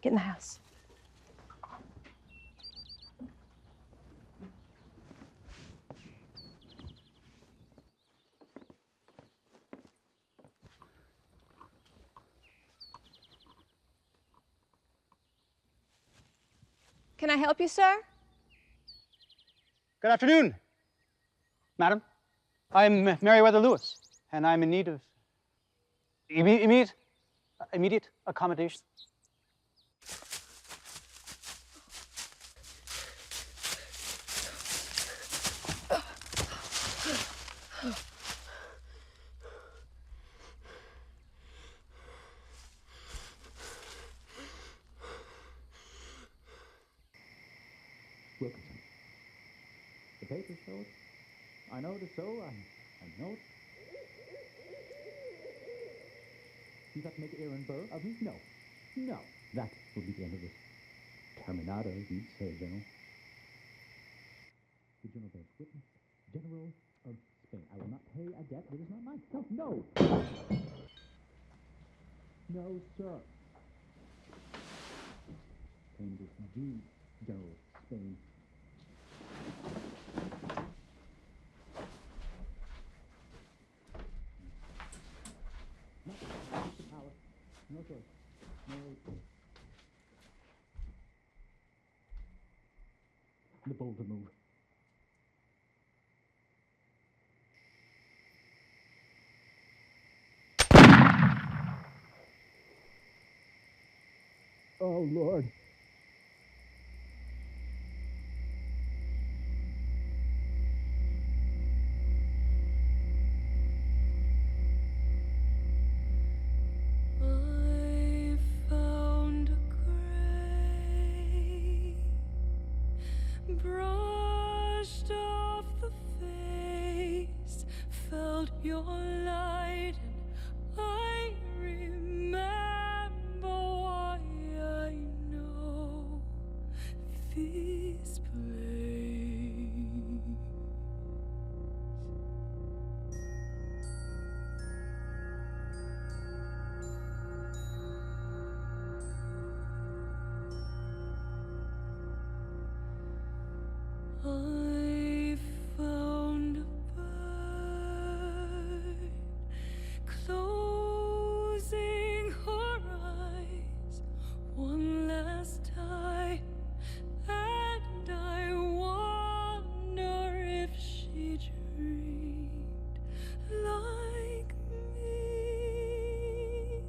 Get in the house. Can I help you, sir? Good afternoon, madam. I'm Meriwether Lewis, and I'm in need of immediate accommodation. Wilkinson. The paper showed. I know it is so. I know it. You got to make Aaron Burr of me? No. No. That will be the end of this. Terminado, you'd say, General. The General bears witness. General of Spain. I will not pay a debt that is not mine. No, no. No, sir. Paying this due, General of Spain. No, sir. No. The bowl to move. Oh, Lord. Brushed off the face, felt your light, and I remember why I know this place. I found a bird closing her eyes one last time, and I wonder if she dreamed like me.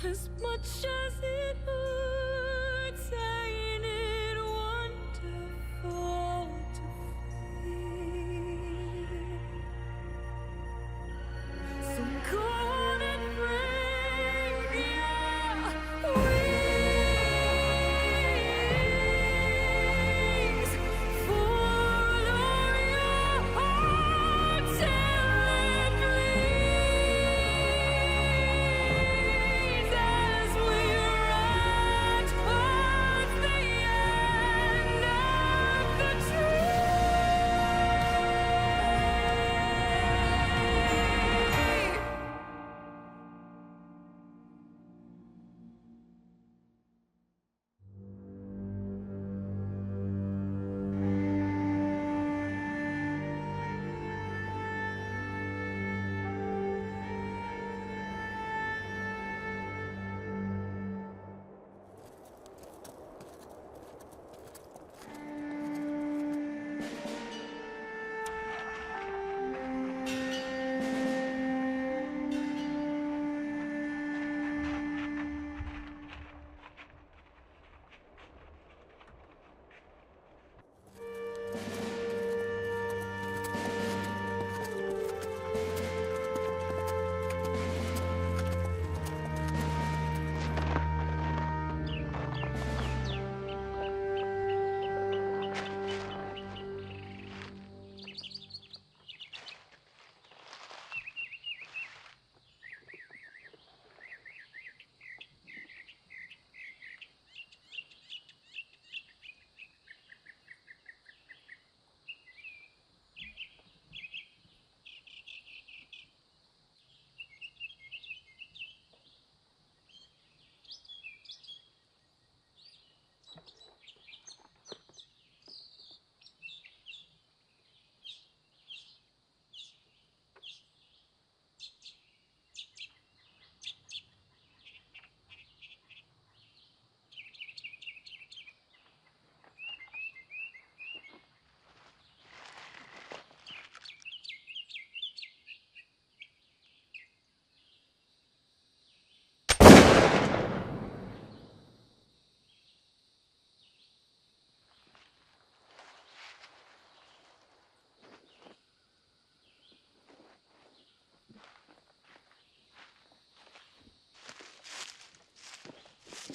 As much as it hurts, ain't it wonderful to feel? So go on and bring your wings, follow your heart till it bleeds as we ride past the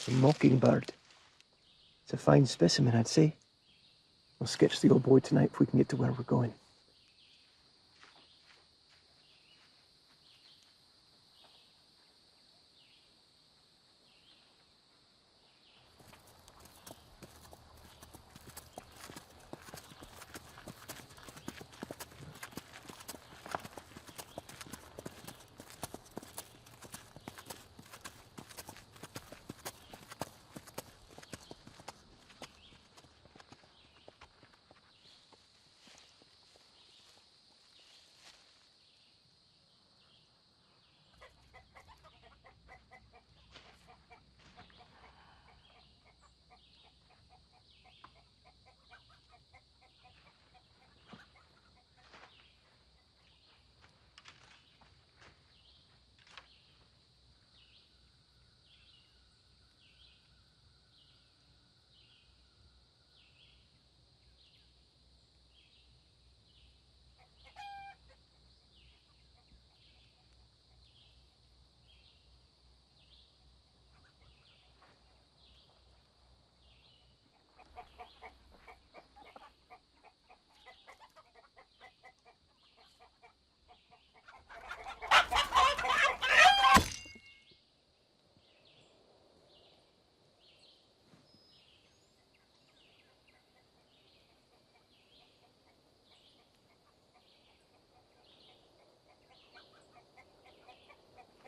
A mockingbird. It's a fine specimen, I'd say. I'll sketch the old boy tonight if we can get to where we're going.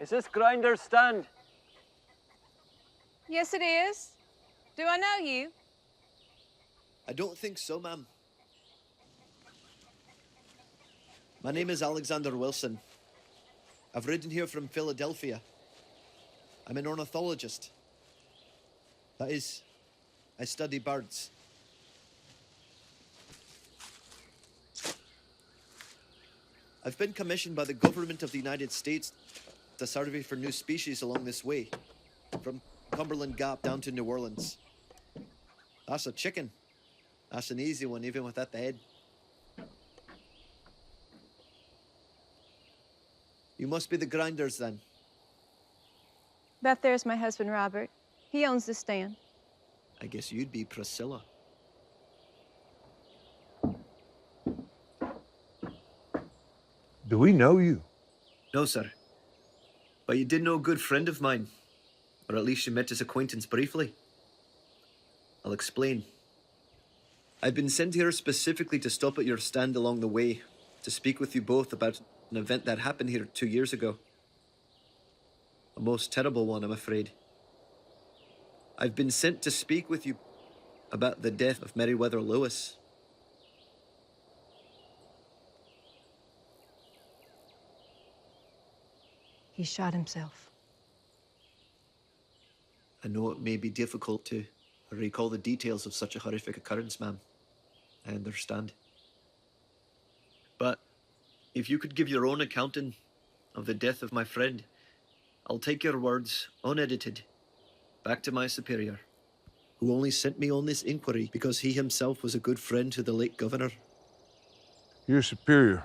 Is this Grinder's stand? Yes, it is. Do I know you? I don't think so, ma'am. My name is Alexander Wilson. I've ridden here from Philadelphia. I'm an ornithologist. That is, I study birds. I've been commissioned by the government of the United States to survey for new species along this way, from Cumberland Gap down to New Orleans. That's a chicken. That's an easy one, even without the head. You must be the Grinders, then. That there's my husband, Robert. He owns the stand. I guess you'd be Priscilla. Do we know you? No, sir. But you did know a good friend of mine. Or at least you met his acquaintance briefly. I'll explain. I've been sent here specifically to stop at your stand along the way, to speak with you both about an event that happened here 2 years ago. A most terrible one, I'm afraid. I've been sent to speak with you about the death of Meriwether Lewis. He shot himself. I know it may be difficult to recall the details of such a horrific occurrence, ma'am. I understand. But if you could give your own accounting of the death of my friend, I'll take your words, unedited, back to my superior, who only sent me on this inquiry because he himself was a good friend to the late governor. Your superior.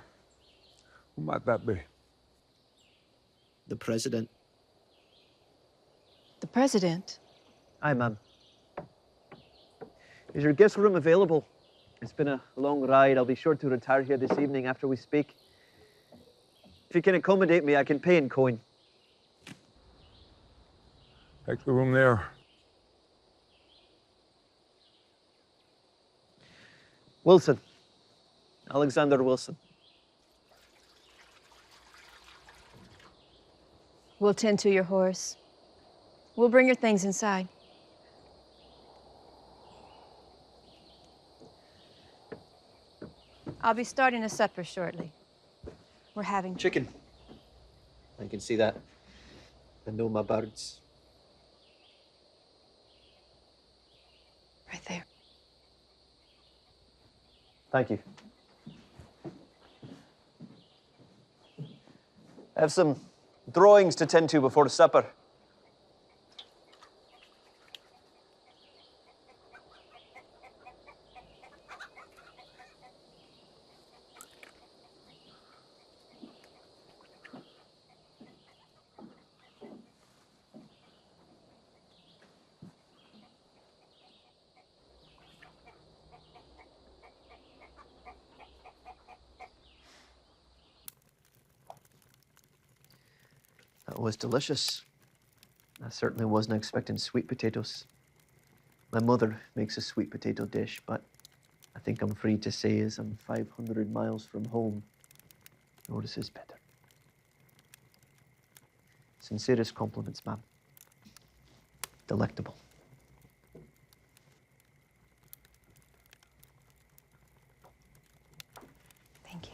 Who might that be? The president. The president? Aye, ma'am. Is your guest room available? It's been a long ride. I'll be sure to retire here this evening after we speak. If you can accommodate me, I can pay in coin. Take the room there. Wilson. Alexander Wilson. We'll tend to your horse. We'll bring your things inside. I'll be starting a supper shortly. We're having Chicken. I can see that. I know my birds. right there. Thank you. I have some drawings to tend to before supper. was delicious. I certainly wasn't expecting sweet potatoes. My mother makes a sweet potato dish, but I think I'm free to say as I'm 500 miles from home, yours is better. Sincerest compliments, ma'am. Delectable. Thank you.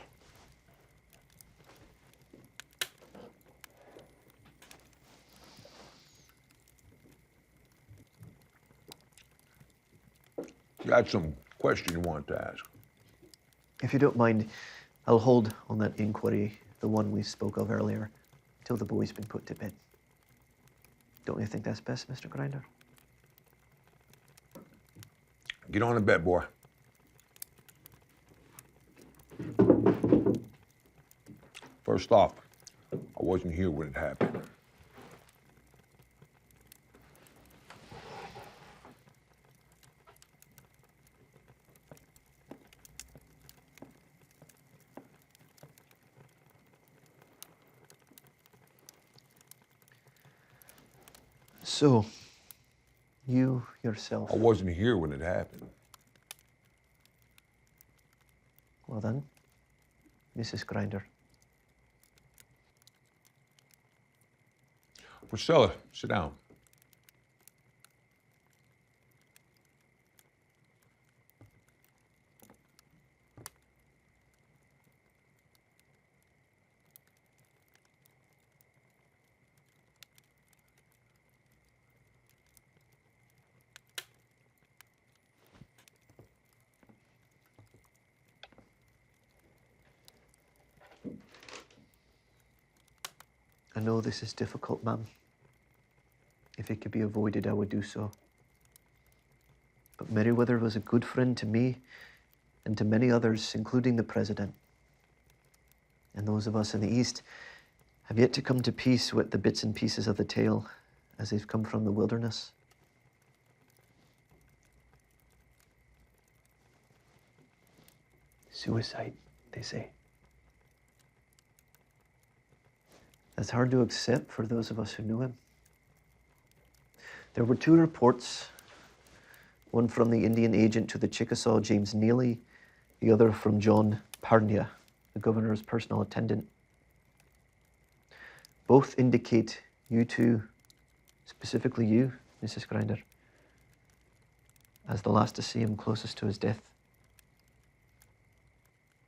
You had some question you wanted to ask. If you don't mind, I'll hold on that inquiry, the one we spoke of earlier, till the boy's been put to bed. Don't you think that's best, Mr. Grinder? Get on to bed, boy. First off, I wasn't here when it happened. So, you yourself. I wasn't here when it happened. Well then, Mrs. Grinder. Priscilla, sit down. I know this is difficult, ma'am. If it could be avoided, I would do so. But Meriwether was a good friend to me and to many others, including the President. And those of us in the East have yet to come to peace with the bits and pieces of the tale as they've come from the wilderness. Suicide, they say. That's hard to accept for those of us who knew him. There were two reports, one from the Indian agent to the Chickasaw, James Neely, the other from John Parnia, the governor's personal attendant. Both indicate you two, specifically you, Mrs. Grinder, as the last to see him closest to his death.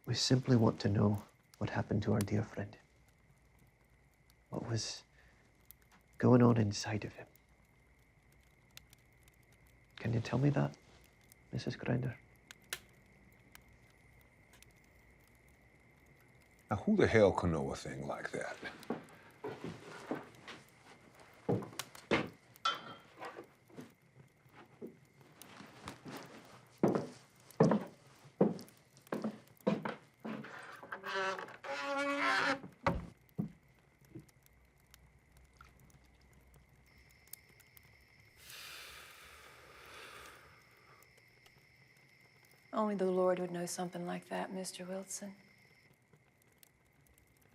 We simply want to know what happened to our dear friend. What was going on inside of him? Can you tell me that, Mrs. Grinder? Now, who the hell can know a thing like that? Only the Lord would know something like that, Mr. Wilson.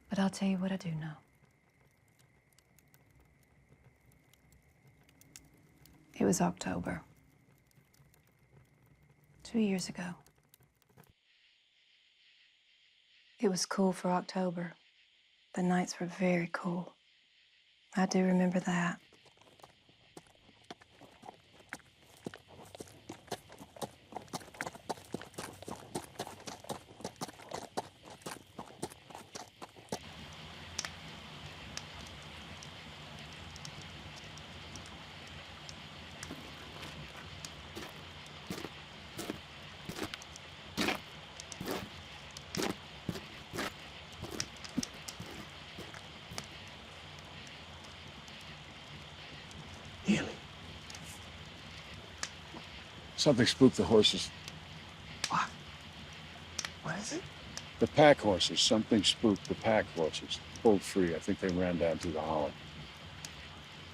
But I'll tell you what I do know. It was October. 2 years ago. It was cool for October. The nights were very cool. I do remember that. Something spooked the horses. What? What is it? The pack horses. Something spooked the pack horses. Pulled free. I think they ran down through the hollow.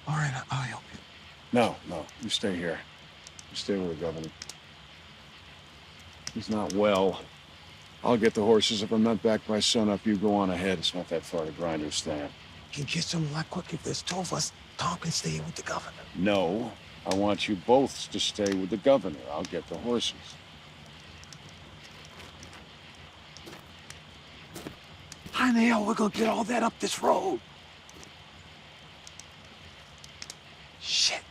All right, I'll help you. No, you stay here. You stay with the governor. He's not well. I'll get the horses. If I'm not back by sunup, you go on ahead. It's not that far to Grinder's stand. can get some a lot quicker if there's two of us. Tom can stay with the governor. No, I want you both to stay with the governor. I'll get the horses. How in the hell we're gonna get all that up this road? Shit.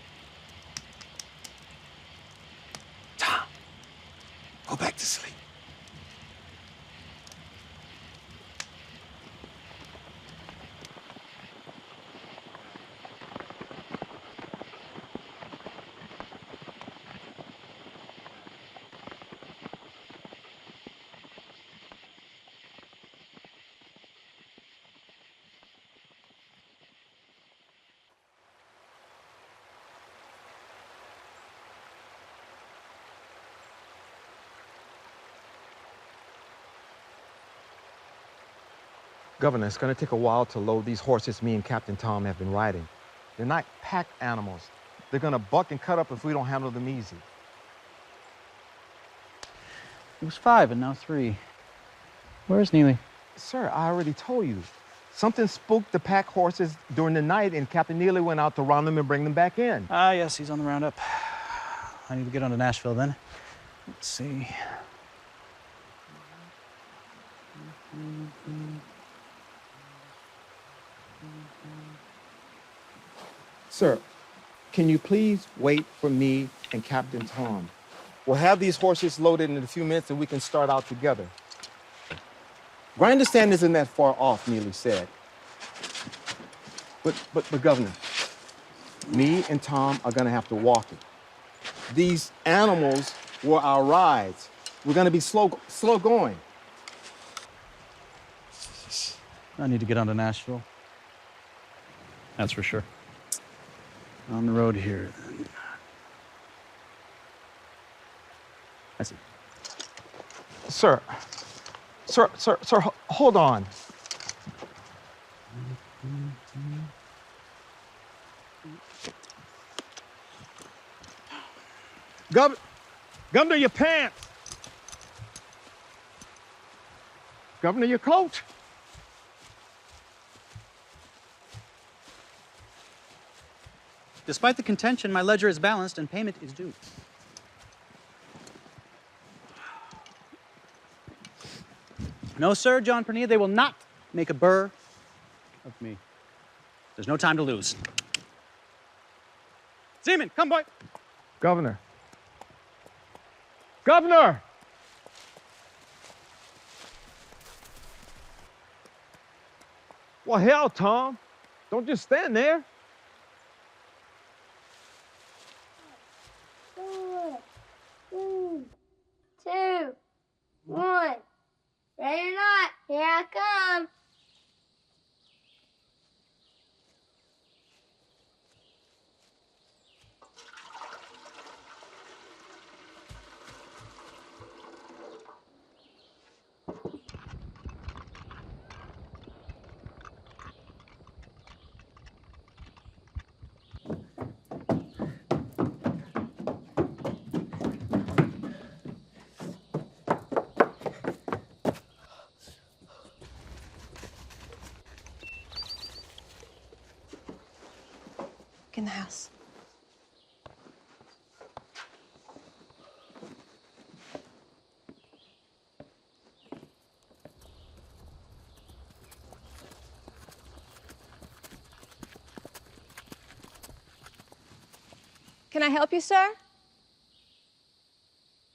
Tom, go back to sleep. Governor, it's gonna take a while to load these horses me and Captain Tom have been riding. They're not pack animals. They're gonna buck and cut up if we don't handle them easy. It was 5 and now 3. Where's Neely? Sir, I already told you. Something spooked the pack horses during the night and Captain Neely went out to round them and bring them back in. Ah, yes, he's on the roundup. I need to get on to Nashville then. Let's see. Sir, can you please wait for me and Captain Tom? We'll have these horses loaded in a few minutes and we can start out together. Grindistan isn't that far off, Neely said. But Governor, me and Tom are gonna have to walk it. These animals were our rides. We're gonna be slow going. I need to get on to Nashville. That's for sure. On the road here, then. I see. Sir, hold on. Governor, your pants. Governor, your coat. Despite the contention, my ledger is balanced and payment is due. No, sir, John Pernilla, they will not make a burr of me. There's no time to lose. Seaman, come, boy. Governor. Governor! Well, hell, Tom. Don't just stand there. 4, 3, 2, 1. Ready or not, here I come. Get in the house. Can I help you, sir?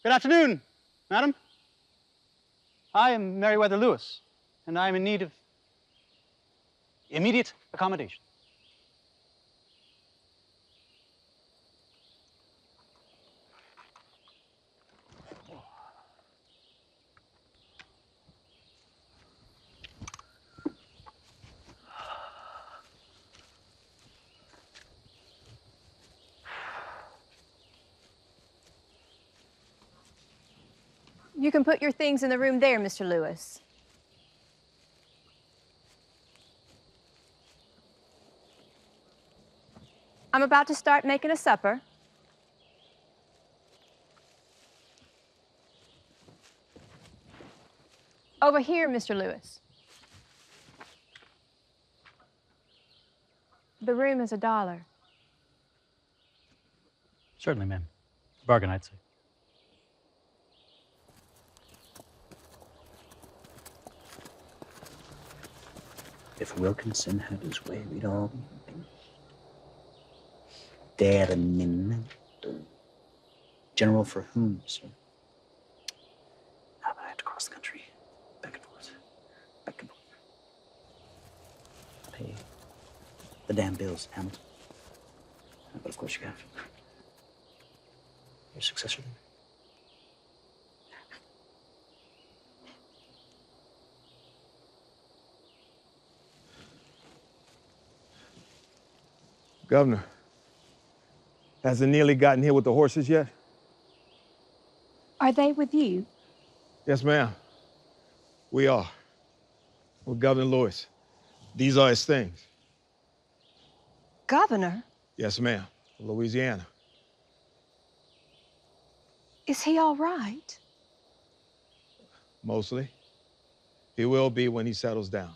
Good afternoon, madam. I am Meriwether Lewis, and I am in need of immediate accommodation. You can put your things in the room there, Mr. Lewis. I'm about to start making a supper. Over here, Mr. Lewis. The room is $1. Certainly, ma'am. Bargain, I'd say. If Wilkinson had his way, we'd all be dead and minute. General for whom, sir? How about I have to cross the country? Back and forth. Back and forth. Pay the damn bills, Hamilton. But of course you have your successor then. Governor, has the Neely gotten here with the horses yet? Are they with you? Yes, ma'am. We are. With Governor Lewis. These are his things. Governor? Yes, ma'am. Louisiana. Is he all right? Mostly. He will be when he settles down.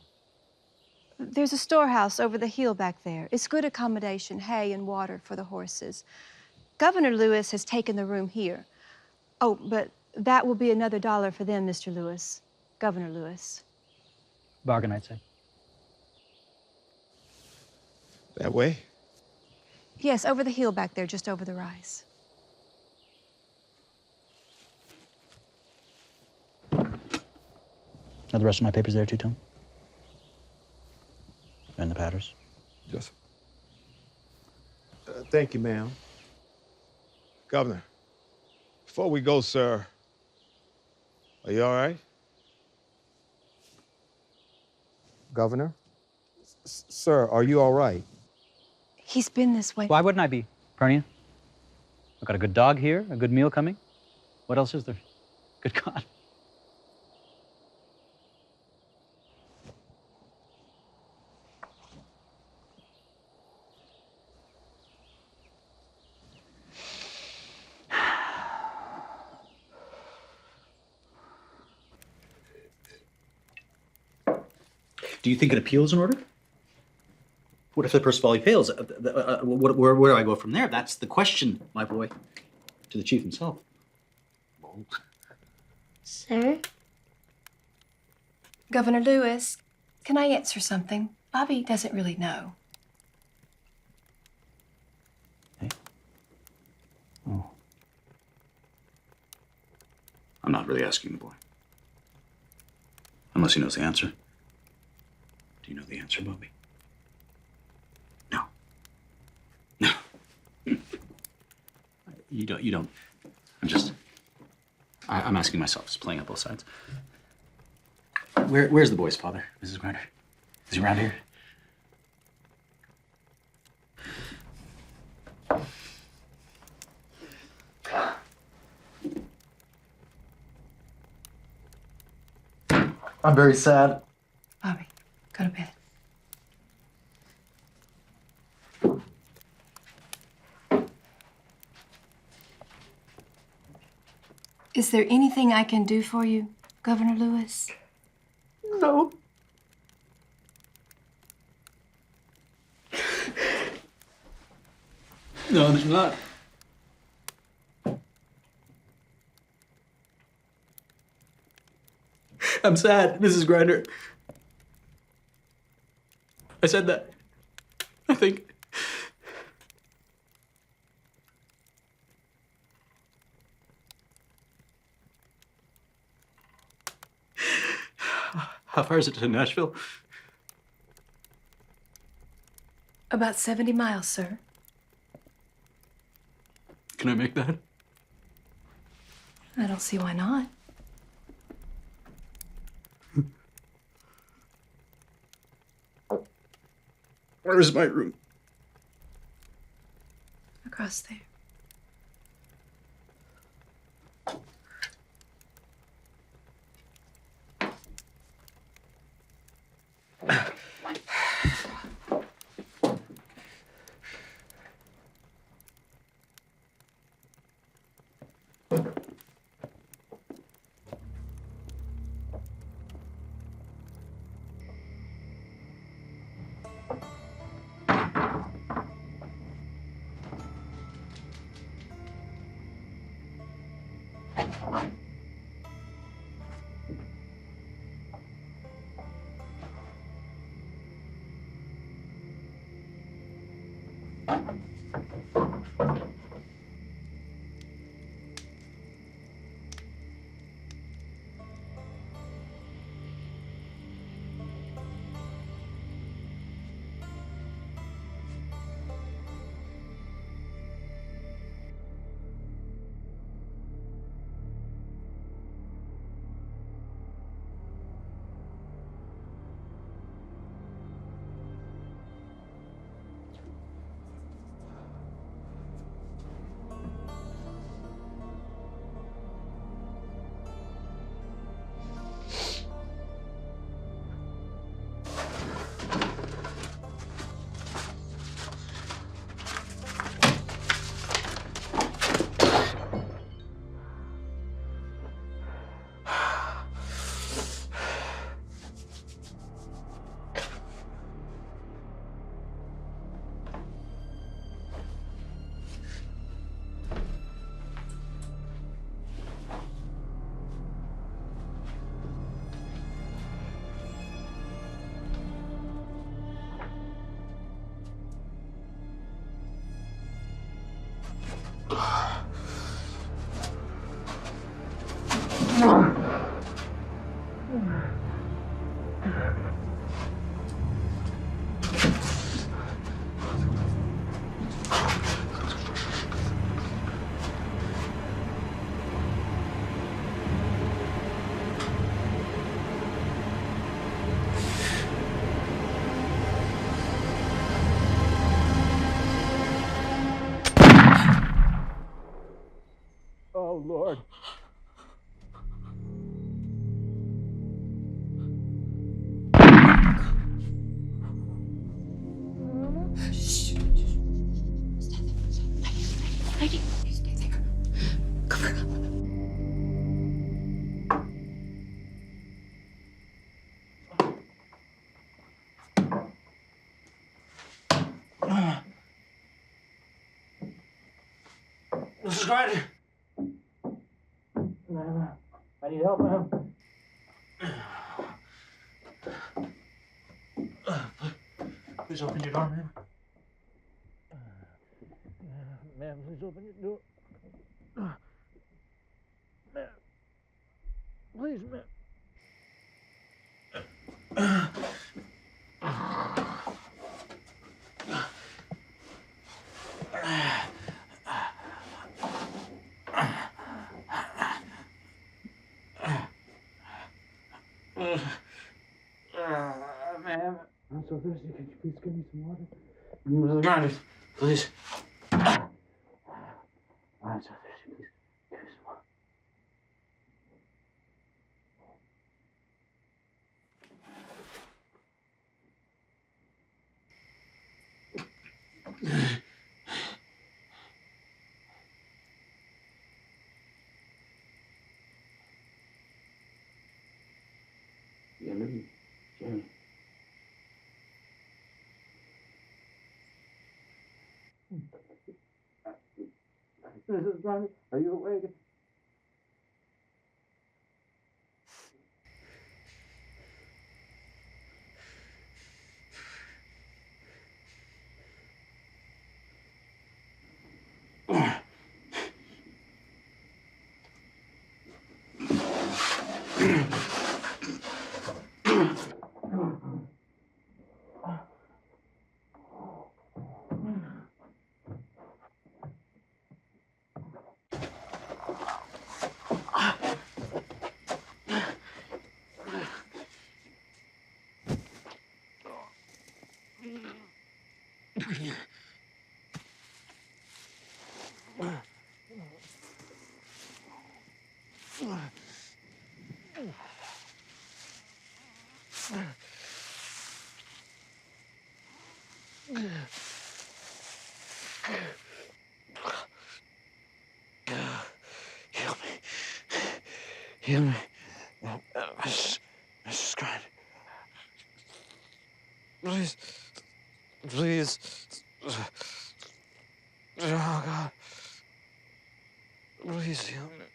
There's a storehouse over the hill back there. It's good accommodation, hay and water for the horses. Governor Lewis has taken the room here. Oh, but that will be another $1 for them, Mr. Lewis. Governor Lewis. Bargain, I'd say. That way? Yes, over the hill back there, just over the rise. Are the rest of my papers there too, Tom? And the powders? Yes. Thank you, ma'am. Governor, before we go, sir, are you all right? Governor? Sir, are you all right? He's been this way. Why wouldn't I be, Pernia? I've got a good dog here, a good meal coming. What else is there? Good God. Do you think an appeal is in order? What if the first volley fails? Where do I go from there? That's the question, my boy, to the chief himself. Sir? Governor Lewis, can I answer something? Bobby doesn't really know. Oh. I'm not really asking the boy. Unless he knows the answer. Do you know the answer, Bobby? No. No. You don't. I'm asking myself, just playing on both sides. Where's the boy's father, Mrs. Grinder? Is he around here? I'm very sad. Bobby, go to bed. Is there anything I can do for you, Governor Lewis? No. No, there's not. I'm sad, Mrs. Grinder. I said that. I think. How far is it to Nashville? About 70 miles, sir. Can I make that? I don't see why not. Where's my room? Across there. Oh, Lord. Lady, stay there. Cover up. Mrs. Schneider. I need help, ma'am. Please open your door, ma'am. Ma'am, please open your door. Ma'am. Please, ma'am. Ma'am, I'm so thirsty. Could you please give me some water? Mrs. Schneider, please. I'm so thirsty. Please give me some water. Jimmy. Mrs. Schneider, are you awake? Heal me. Mrs. Schneider. Please. Please. Oh, God. Please heal me.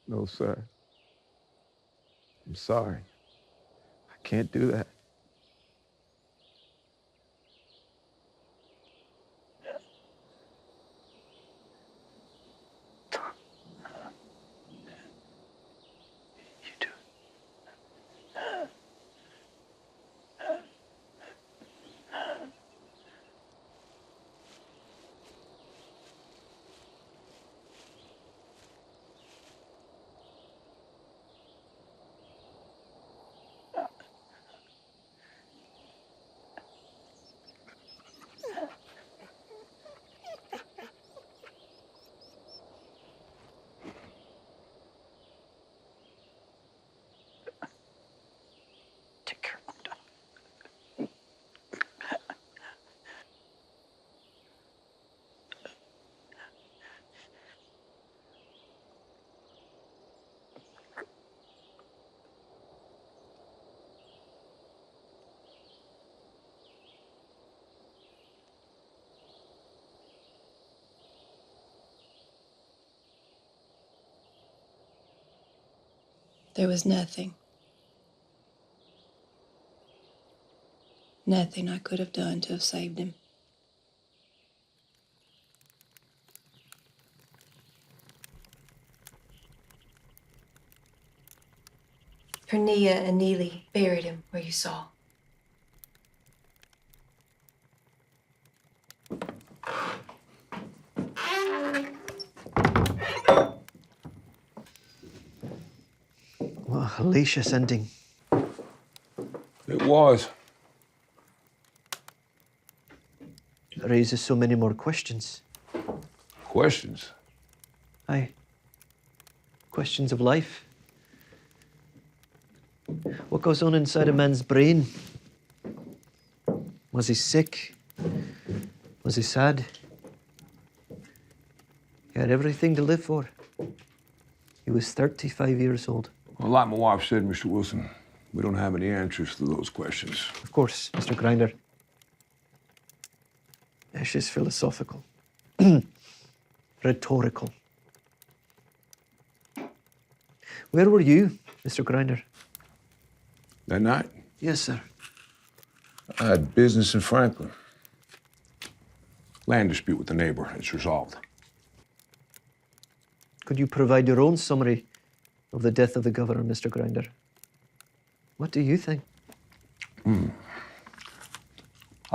No, sir. I'm sorry. I can't do that. Take care of my dog. There was nothing. Nothing I could have done to have saved him. Pernia and Neely buried him where you saw. What a hellacious ending. It was. It raises so many more questions. Questions? Aye. Questions of life. What goes on inside a man's brain? Was he sick? Was he sad? He had everything to live for. He was 35 years old. Well, like my wife said, Mr. Wilson, we don't have any answers to those questions. Of course, Mr. Grinder. It's just philosophical. Rhetorical. Where were you, Mr. Grinder? That night, Yes, sir. I had business in Franklin. Land dispute with the neighbor. It's resolved. Could you provide your own summary of the death of the governor, Mr. Grinder? What do you think? I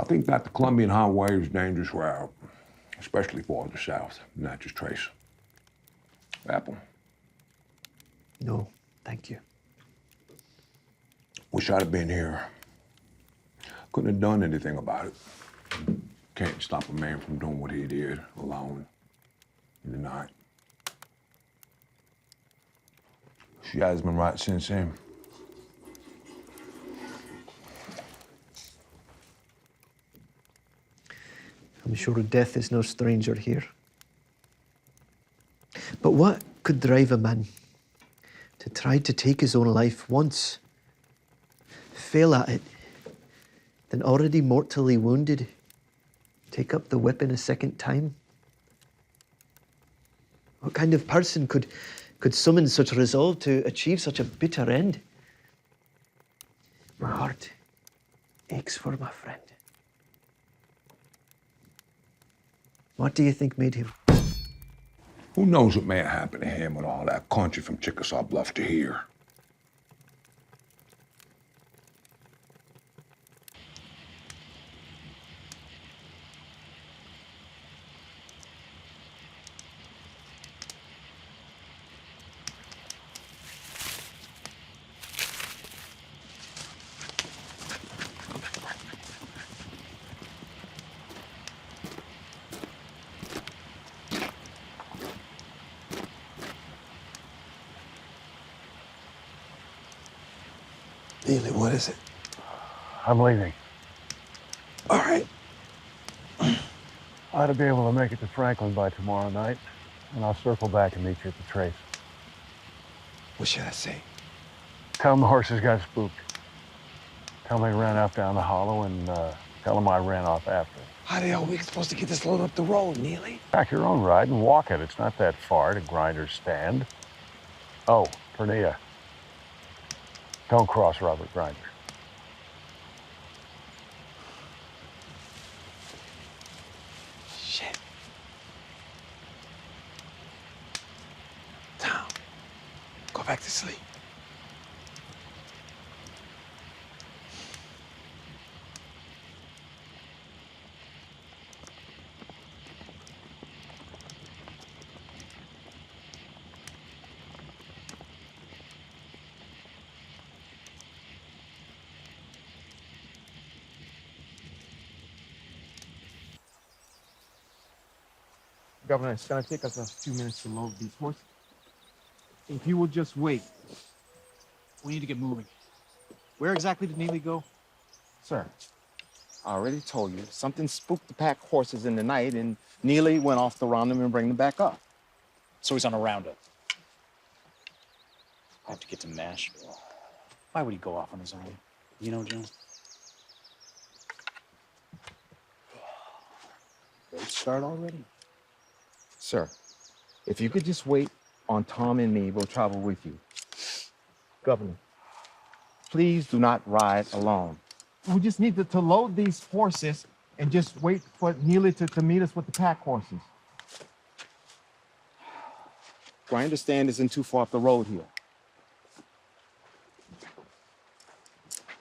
think that the Colombian Highway is a dangerous route, especially farther south, Natchez Trace. Apple. No, thank you. Wish I'd have been here. Couldn't have done anything about it. Can't stop a man from doing what he did alone in the night. She has been right since then. I'm sure death is no stranger here. But what could drive a man to try to take his own life once, fail at it, then already mortally wounded, take up the weapon a second time? What kind of person could summon such resolve to achieve such a bitter end? My heart aches for my friend. What do you think made him? Who knows what may have happened to him with all that country from Chickasaw Bluff to here? Neely, what is it? I'm leaving. All right. I ought to be able to make it to Franklin by tomorrow night, and I'll circle back and meet you at the trace. What should I say? Tell them the horses got spooked. Tell them they ran off down the hollow, and tell them I ran off after. How the hell are we supposed to get this load up the road, Neely? Pack your own ride and walk it. It's not that far to Grinder's stand. Oh, Pernia. Don't cross Robert Grinder. Shit. Tom, go back to sleep. Governor, it's gonna take us a few minutes to load these horses. If you will just wait. We need to get moving. Where exactly did Neely go? Sir, I already told you, something spooked the pack horses in the night, and Neely went off to round them and bring them back up. So he's on a roundup. I have to get to Nashville. Why would he go off on his own? You know, Joe? Great start already. Sir, if you could just wait on Tom and me, we'll travel with you. Governor, please do not ride alone. We just need to load these horses and just wait for Neely to meet us with the pack horses. I understand isn't too far off the road here.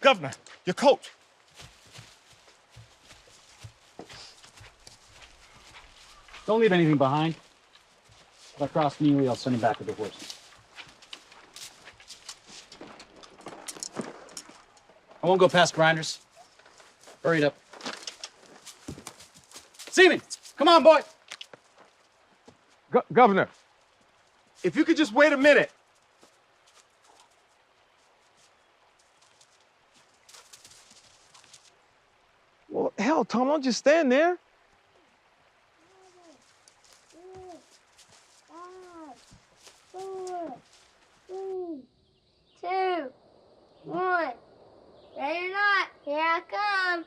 Governor, your coat. Don't leave anything behind. If I cross Neely, I'll send him back with the horses. I won't go past Grinders. Hurry it up. Seaman, come on, boy. Governor, if you could just wait a minute. Well, hell, Tom, don't just stand there. 5, 4, 3, 2, 1. Ready or not, here I come.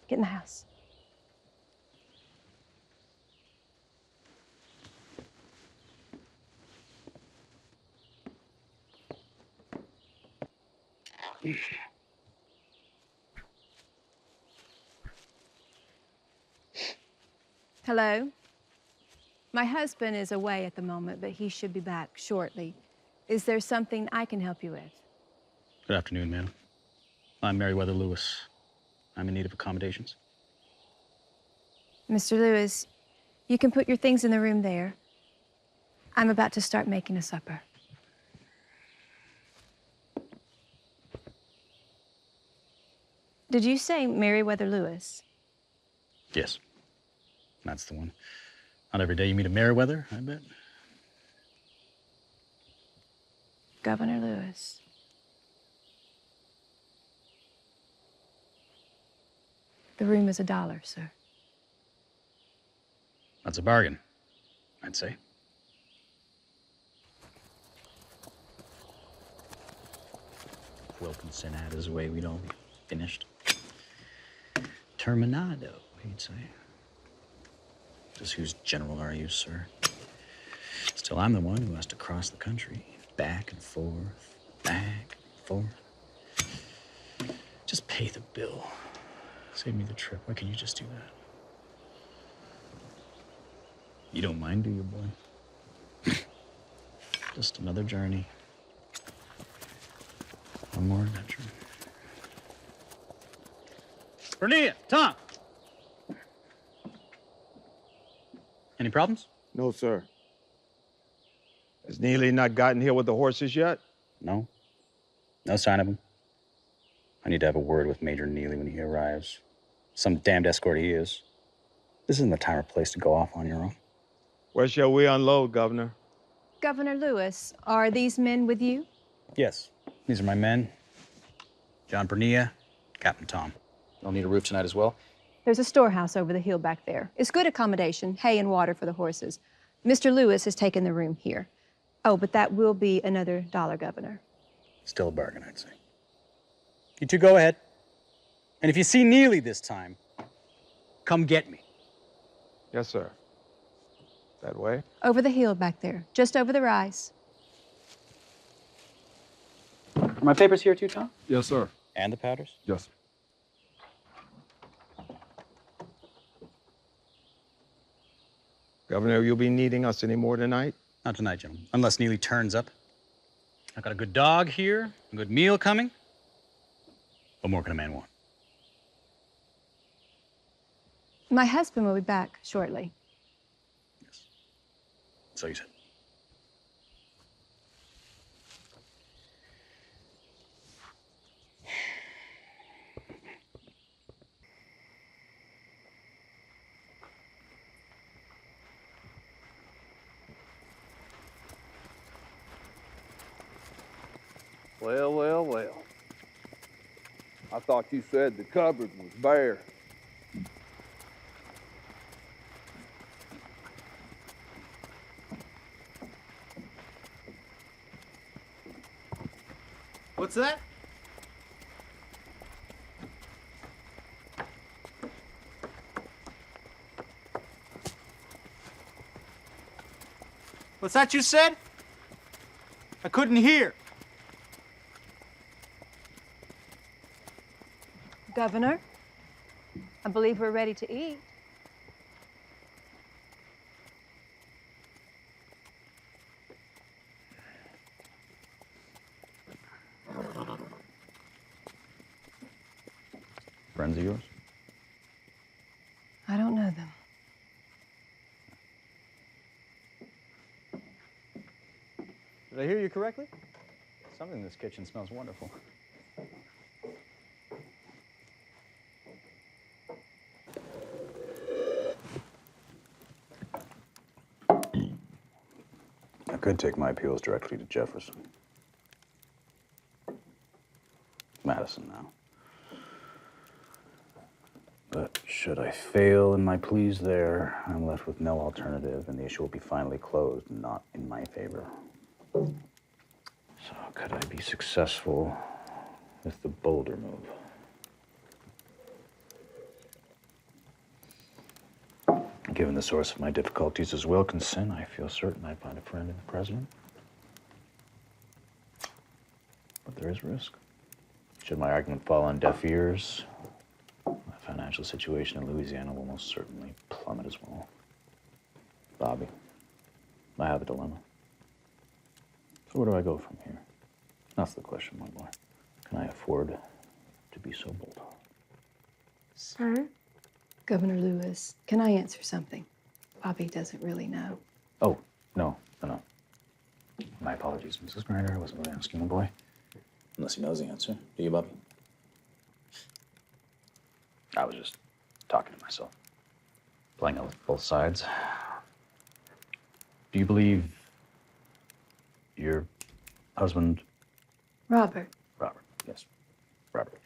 Get in the house. Hello? My husband is away at the moment, but he should be back shortly. Is there something I can help you with? Good afternoon, ma'am. I'm Meriwether Lewis. I'm in need of accommodations. Mr. Lewis, you can put your things in the room there. I'm about to start making a supper. Did you say Meriwether Lewis? Yes, that's the one. Not every day you meet a Meriwether, I bet. Governor Lewis. The room is $1, sir. That's a bargain, I'd say. If Wilkins sent out his way, we'd all be finished. Terminado, he'd say. Just whose general are you, sir? Still, I'm the one who has to cross the country. Back and forth, back and forth. Just pay the bill. Save me the trip. Why can't you just do that? You don't mind, do you, boy? Just another journey. One more adventure. Bernia, Tom! Any problems? No, sir. Has Neely not gotten here with the horses yet? No. No sign of him. I need to have a word with Major Neely when he arrives. Some damned escort he is. This isn't the time or place to go off on your own. Where shall we unload, Governor? Governor Lewis, are these men with you? Yes, these are my men. John Bernia, Captain Tom. They'll need a roof tonight as well. There's a storehouse over the hill back there. It's good accommodation, hay and water for the horses. Mr. Lewis has taken the room here. Oh, but that will be another $1, Governor. Still a bargain, I'd say. You two go ahead. And if you see Neely this time, come get me. Yes, sir. That way? Over the hill back there, just over the rise. Are my papers here too, Tom? Yes, sir. And the powders? Yes, sir. Governor, you'll be needing us any more tonight? Not tonight, gentlemen. Unless Neely turns up. I've got a good dog here, a good meal coming. What more can a man want? My husband will be back shortly. Yes. So you said. Well, well, well. I thought you said the cupboard was bare. What's that? What's that you said? I couldn't hear. Governor, I believe we're ready to eat. Friends of yours? I don't know them. Did I hear you correctly? Something in this kitchen smells wonderful. I could take my appeals directly to Jefferson. Madison now. But should I fail in my pleas there, I'm left with no alternative, and the issue will be finally closed, not in my favor. So could I be successful with the Boulder move? Given the source of my difficulties is Wilkinson, I feel certain I'd find a friend in the president. But there is risk. Should my argument fall on deaf ears, my financial situation in Louisiana will most certainly plummet as well. Bobby, I have a dilemma. So where do I go from here? That's the question, my boy. Can I afford to be so bold? Sir? Governor Lewis, can I answer something? Bobby doesn't really know. Oh, no. My apologies, Mrs. Schneider. I wasn't really asking the boy. Unless he knows the answer. Do you, Bobby? I was just talking to myself. Playing out with both sides. Do you believe your husband... Robert. Robert, yes. Robert.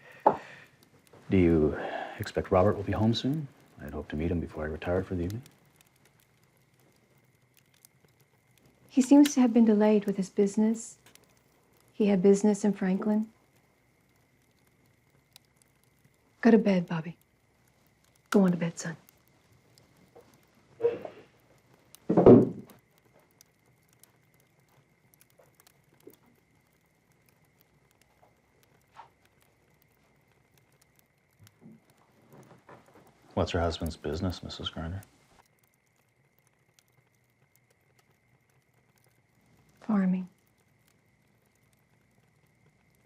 Do you expect Robert will be home soon? I'd hope to meet him before I retire for the evening. He seems to have been delayed with his business. He had business in Franklin. Go to bed, Bobby. Go on to bed, son. What's her husband's business, Mrs. Grinder? Farming.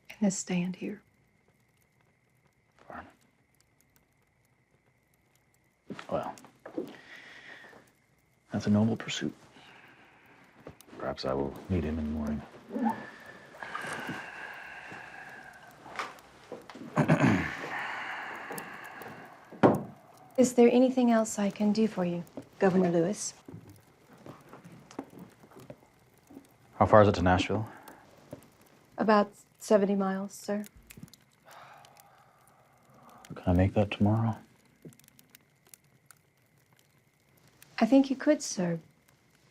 In this stand here. Farming. Well, that's a noble pursuit. Perhaps I will meet him in the morning. Is there anything else I can do for you, Governor Lewis? How far is it to Nashville? About 70 miles, sir. So can I make that tomorrow? I think you could, sir,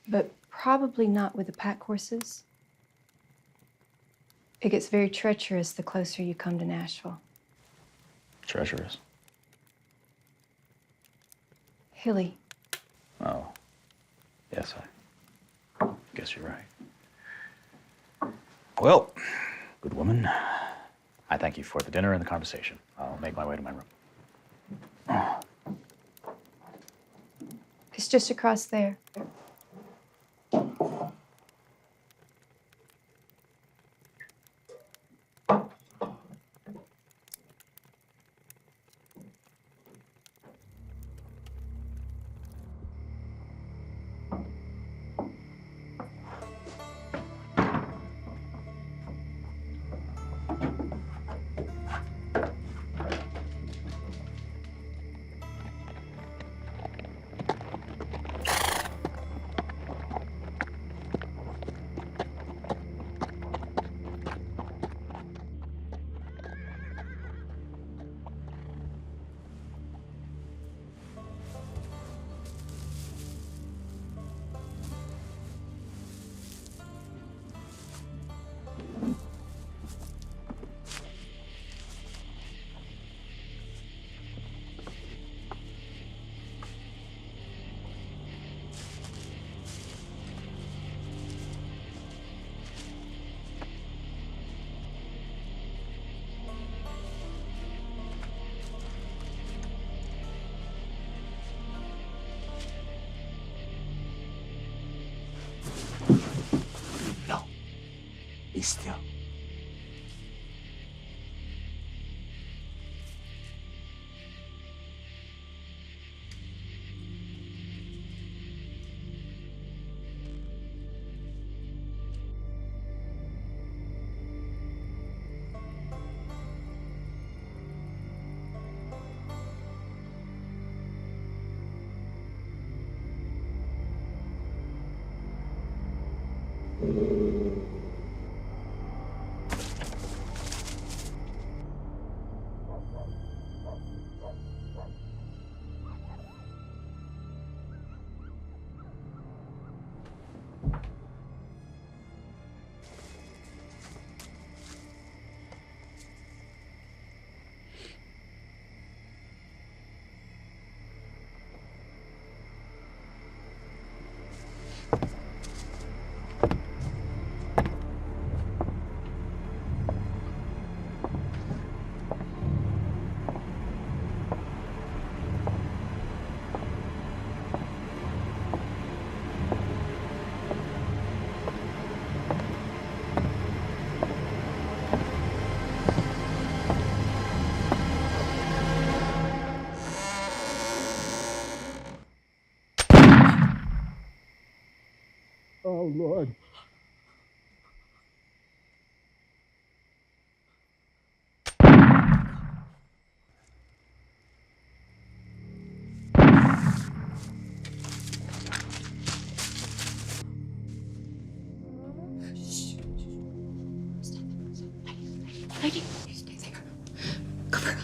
but probably not with the pack horses. It gets very treacherous the closer you come to Nashville. Treacherous. Hilly. Oh. Yes, I guess you're right. Well, good woman. I thank you for the dinner and the conversation. I'll make my way to my room. It's just across there. Be still. Oh, Lord. Lady, stay there. Cover up.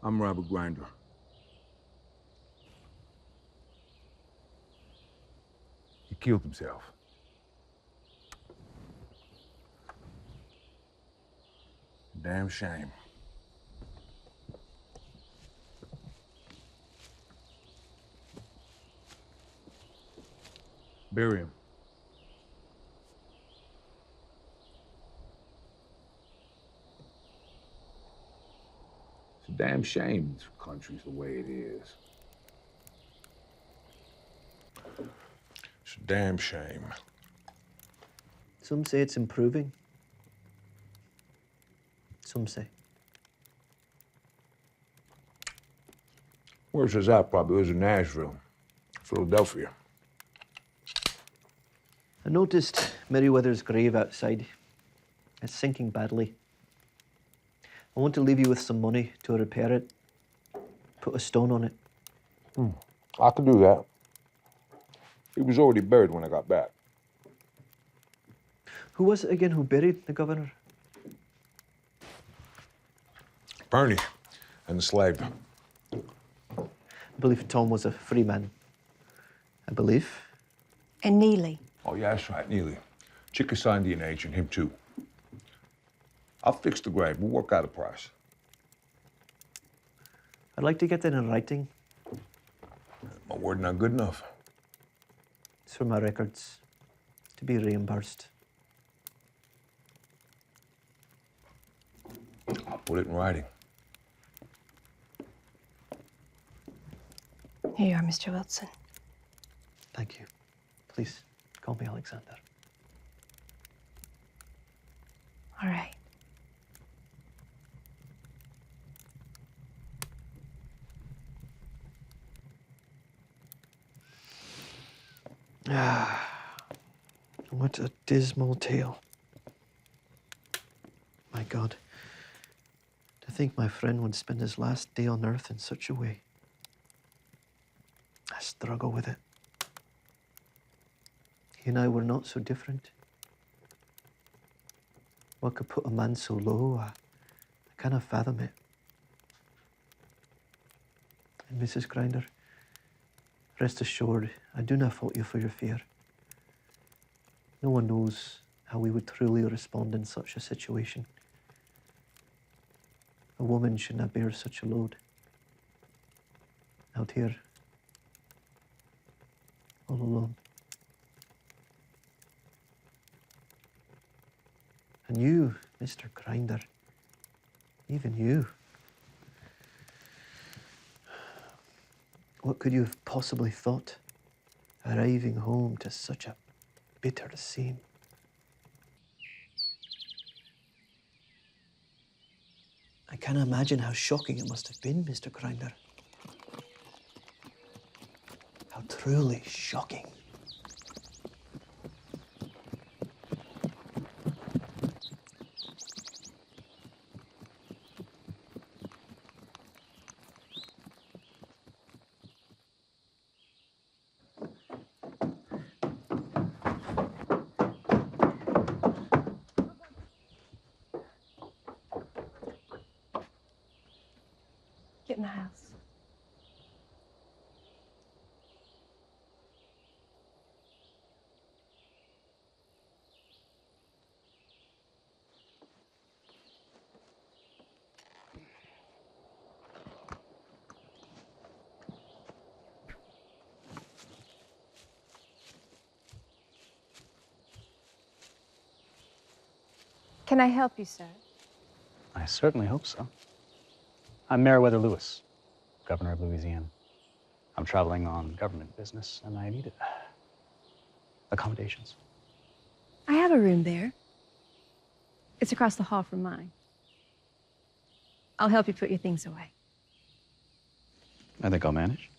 unravel grinder. He killed himself. Damn shame. Bury him. It's a damn shame this country's the way it is. It's a damn shame. Some say it's improving. Some say. Worse as that probably was in Nashville, Philadelphia. I noticed Meriwether's grave outside. It's sinking badly. I want to leave you with some money to repair it. Put a stone on it. I could do that. He was already buried when I got back. Who was it again who buried the governor? Bernie and the slave. I believe Tom was a free man. I believe. And Neely. Oh, yeah, that's right, Neely. Chick assigned the agent, him too. I'll fix the grave. We'll work out a price. I'd like to get it in writing. My word not good enough. It's for my records. To be reimbursed. I'll put it in writing. Here you are, Mr. Wilson. Thank you. Please, call me Alexander. All right. What a dismal tale. My God. To think my friend would spend his last day on earth in such a way. I struggle with it. He and I were not so different. What could put a man so low? I cannot fathom it. And Mrs. Grinder, rest assured, I do not fault you for your fear. No one knows how we would truly respond in such a situation. A woman should not bear such a load. Out here, all alone. And you, Mr. Grinder, even you. What could you have possibly thought, arriving home to such a bitter scene? I can't imagine how shocking it must have been, Mr. Grinder. How truly shocking. Get in the house. Can I help you, sir? I certainly hope so. I'm Meriwether Lewis, governor of Louisiana. I'm traveling on government business, and I needed accommodations. I have a room there. It's across the hall from mine. I'll help you put your things away. I think I'll manage.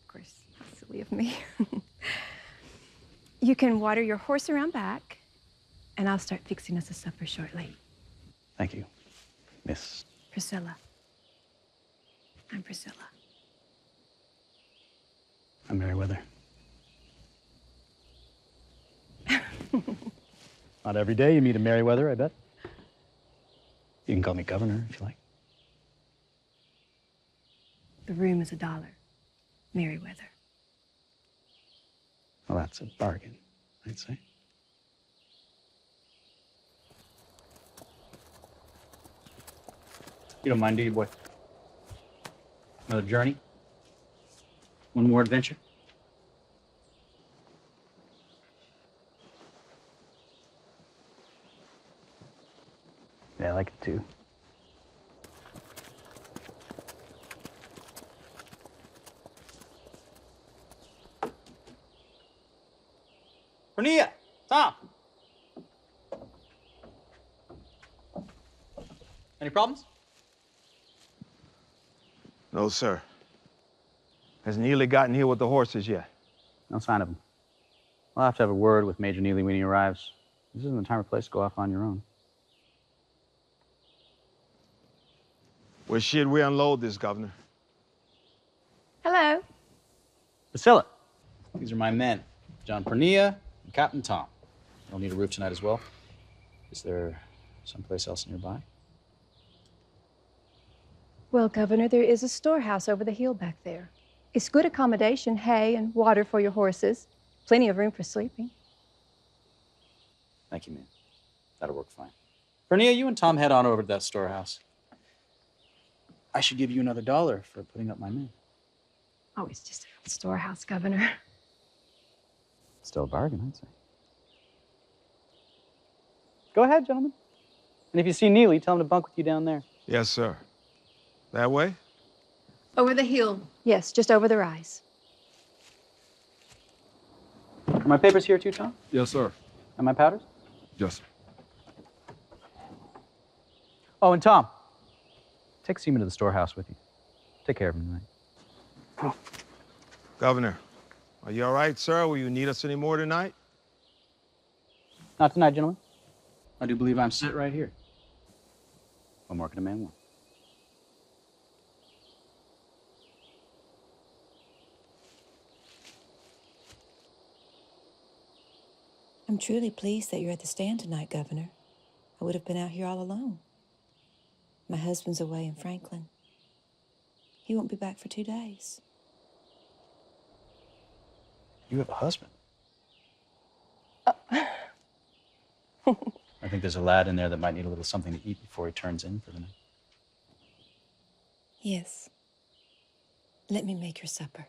Of course, silly of me. You can water your horse around back, and I'll start fixing us a supper shortly. Thank you, Miss. Priscilla. I'm Priscilla. I'm Meriwether. Not every day you meet a Meriwether, I bet. You can call me governor if you like. The room is $1. Meriweather. Well, that's a bargain, I'd say. You don't mind, do you, boy? Another journey? One more adventure? Yeah, I like it too. Cornelia! Tom! Any problems? No, sir. Has Neely gotten here with the horses yet? No sign of him. I'll have to have a word with Major Neely when he arrives. This isn't the time or place to go off on your own. Where should we unload this, Governor? Hello. Priscilla, these are my men, John Pernia and Captain Tom. They'll need a roof tonight as well. Is there someplace else nearby? Well, Governor, there is a storehouse over the hill back there. It's good accommodation, hay and water for your horses. Plenty of room for sleeping. Thank you, ma'am. That'll work fine. Pernia, you and Tom head on over to that storehouse. I should give you another $1 for putting up my men. Oh, it's just a storehouse, Governor. Still a bargain, I'd say. Go ahead, gentlemen. And if you see Neely, tell him to bunk with you down there. Yes, sir. That way? Over the hill. Yes, just over the rise. Are my papers here too, Tom? Yes, sir. And my powders? Yes, sir. Oh, and Tom, take Seaman to the storehouse with you. Take care of him tonight. Governor, are you all right, sir? Will you need us any more tonight? Not tonight, gentlemen. I do believe I'm set right here. What more can a man want? I'm truly pleased that you're at the stand tonight, Governor. I would have been out here all alone. My husband's away in Franklin. He won't be back for 2 days. You have a husband. I think there's a lad in there that might need a little something to eat before he turns in for the night. Yes. Let me make your supper.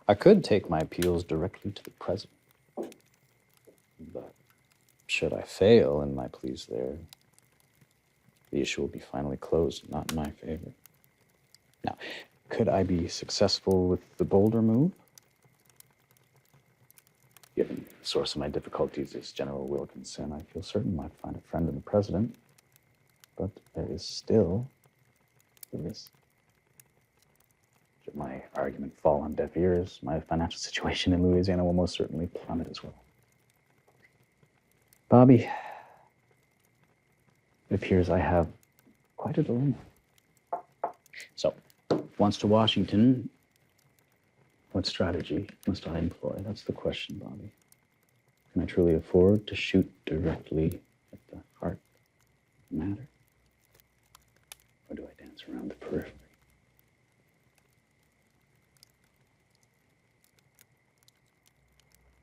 I could take my appeals directly to the president. But should I fail in my pleas there, the issue will be finally closed, not in my favor. Now, could I be successful with the bolder move? Given the source of my difficulties is General Wilkinson, I feel certain I'd find a friend in the president. But there is still the risk. Should my argument fall on deaf ears, my financial situation in Louisiana will most certainly plummet as well. Bobby, it appears I have quite a dilemma. So, once to Washington, what strategy must I employ? That's the question, Bobby. Can I truly afford to shoot directly at the heart of the matter? Or do I dance around the periphery?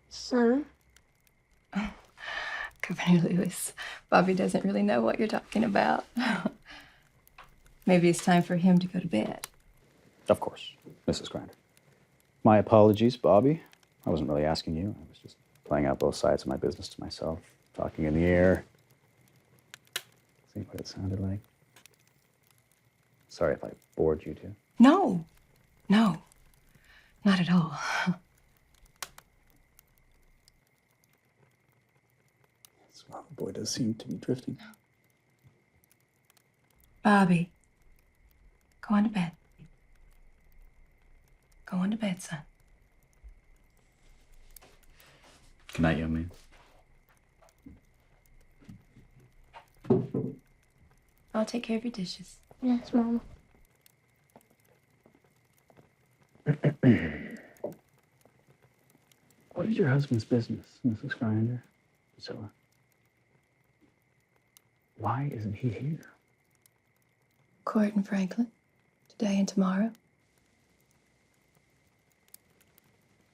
Son? Governor Lewis, Bobby doesn't really know what you're talking about. Maybe it's time for him to go to bed. Of course, Mrs. Grinder. My apologies, Bobby. I wasn't really asking you. I was just playing out both sides of my business to myself, talking in the air. See what it sounded like? Sorry if I bored you too. No, not at all. Well, the boy does seem to be drifting. Bobby, go on to bed. Go on to bed, son. Good night, young man. I'll take care of your dishes. Yes, Mama. What is your husband's business, Mrs. Schneider? Priscilla? Why isn't he here? Court in Franklin, today and tomorrow.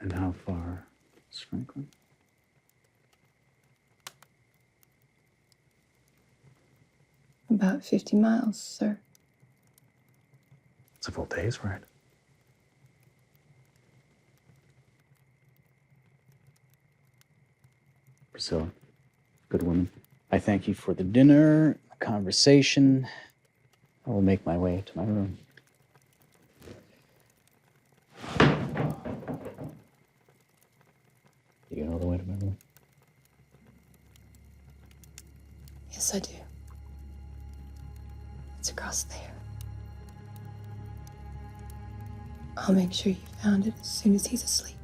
And how far is Franklin? About 50 miles, sir. It's a full day's ride. Priscilla, good woman. I thank you for the dinner, the conversation. I will make my way to my room. Do you know the way to my room? Yes, I do. It's across there. I'll make sure you found it as soon as he's asleep.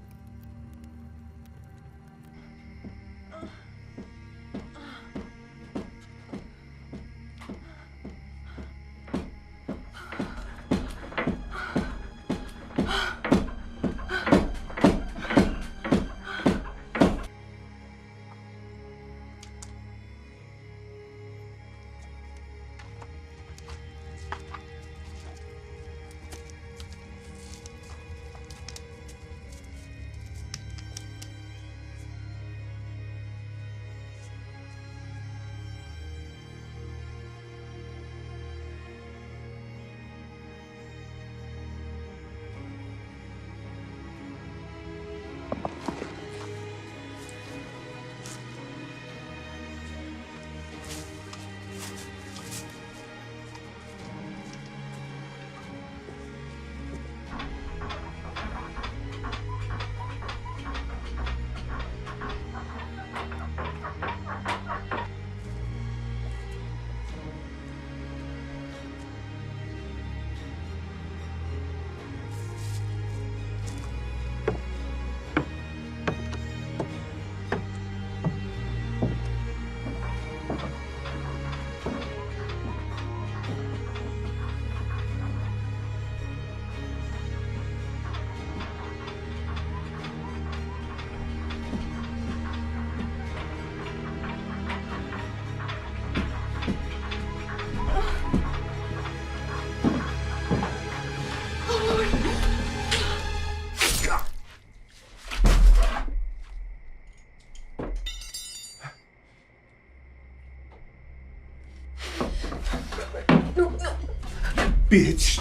Bitch.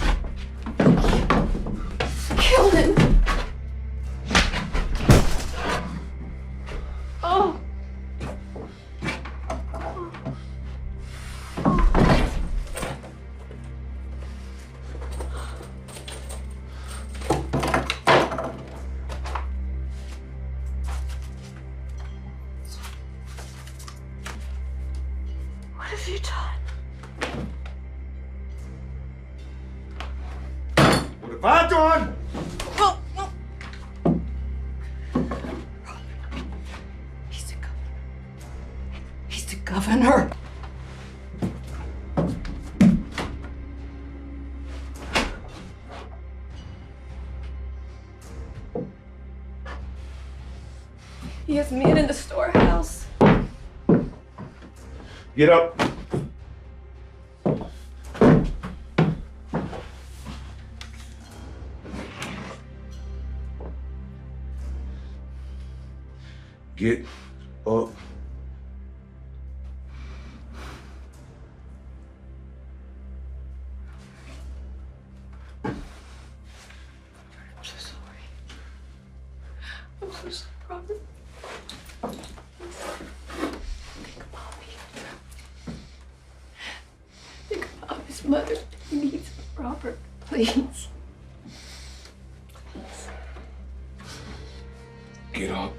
Kill him! Oh! What have you done? What have I done? Oh, no. He's the governor. He's the governor. He has men in the storehouse. Get up. Get up. I'm so sorry. I'm so sorry, Robert. Think about me. Think about his mother. He needs Robert, please. Get up.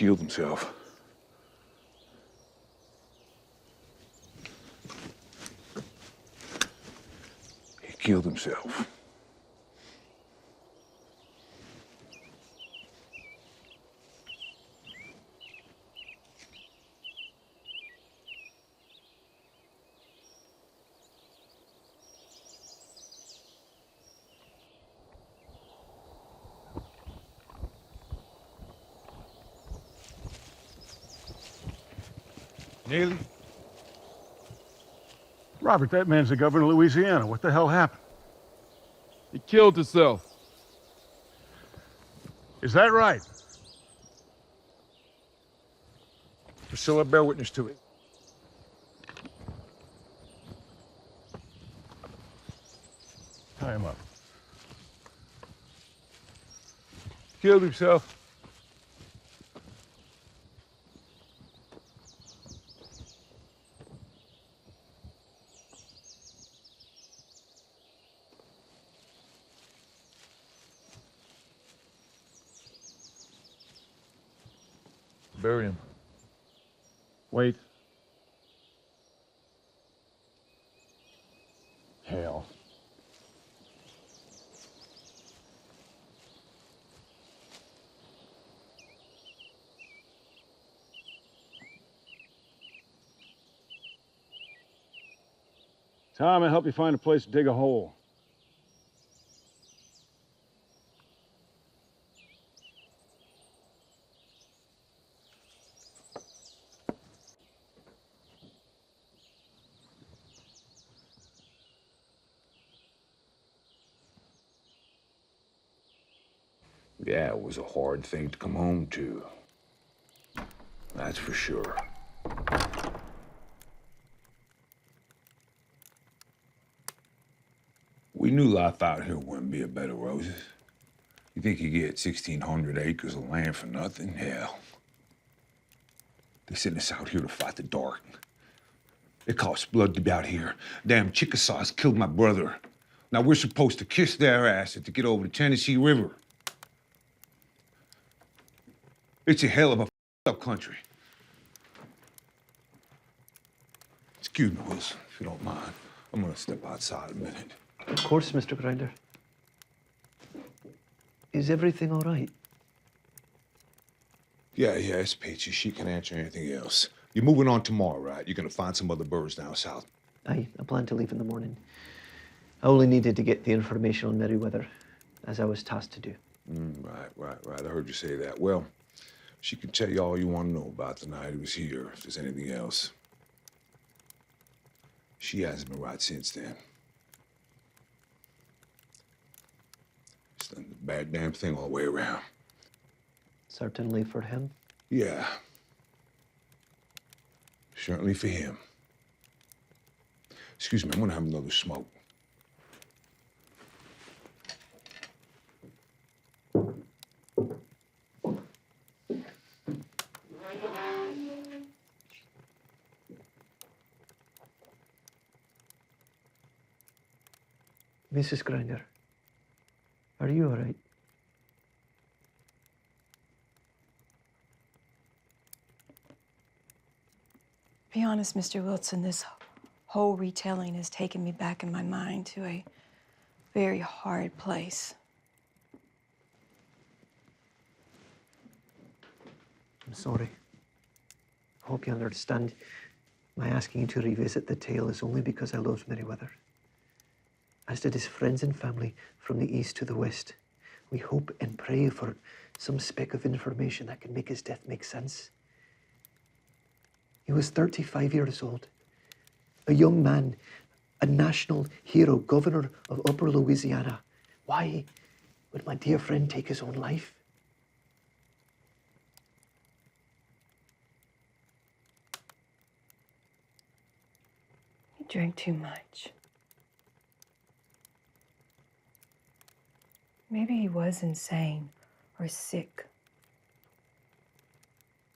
killed himself. He killed himself. Neely? Robert, that man's the governor of Louisiana. What the hell happened? He killed himself. Is that right? Priscilla, bear witness to it. Tie him up. Killed himself. Bury him. Wait. Hell. Tom, I'll help you find a place to dig a hole. Yeah, it was a hard thing to come home to. That's for sure. We knew life out here wouldn't be a bed of roses. You think you get 1,600 acres of land for nothing? Hell. They sent us out here to fight the dark. It costs blood to be out here. Damn Chickasaws killed my brother. Now we're supposed to kiss their asses to get over the Tennessee River. It's a hell of a up country. Excuse me, Wilson, if you don't mind. I'm gonna step outside a minute. Of course, Mr. Grinder. Is everything all right? Yeah, it's Peachy. She can answer anything else. You're moving on tomorrow, right? You're gonna find some other birds down south. I plan to leave in the morning. I only needed to get the information on Meriwether, as I was tasked to do. Right. I heard you say that. Well, she can tell you all you want to know about the night he was here, if there's anything else. She hasn't been right since then. It's done the bad damn thing all the way around. Certainly for him. Yeah. Certainly for him. Excuse me, I'm gonna have another smoke. Mrs. Grinder, are you all right? Be honest, Mr. Wilson, this whole retelling has taken me back in my mind to a very hard place. I'm sorry. I hope you understand. My asking you to revisit the tale is only because I love Meriwether. As did his friends and family from the east to the west. We hope and pray for some speck of information that can make his death make sense. He was 35 years old, a young man, a national hero, governor of Upper Louisiana. Why would my dear friend take his own life? He drank too much. Maybe he was insane or sick.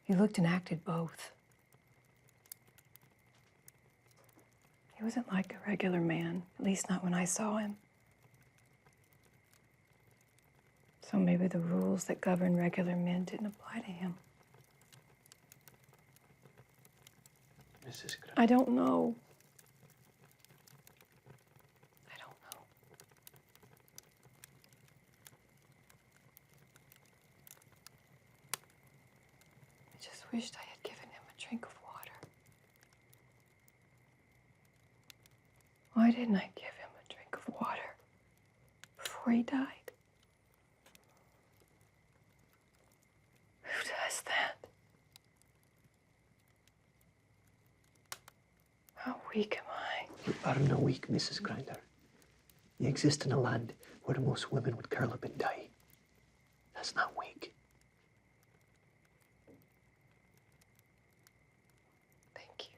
He looked and acted both. He wasn't like a regular man, at least not when I saw him. So maybe the rules that govern regular men didn't apply to him. Mrs. Grinder? I don't know. I don't know. I just wished I had given him a drink of water. Why didn't I give him a drink of water before he died? Who does that? How weak am I? You are no weak, Mrs. Grinder. You exist in a land where most women would curl up and die. That's not weak. Thank you.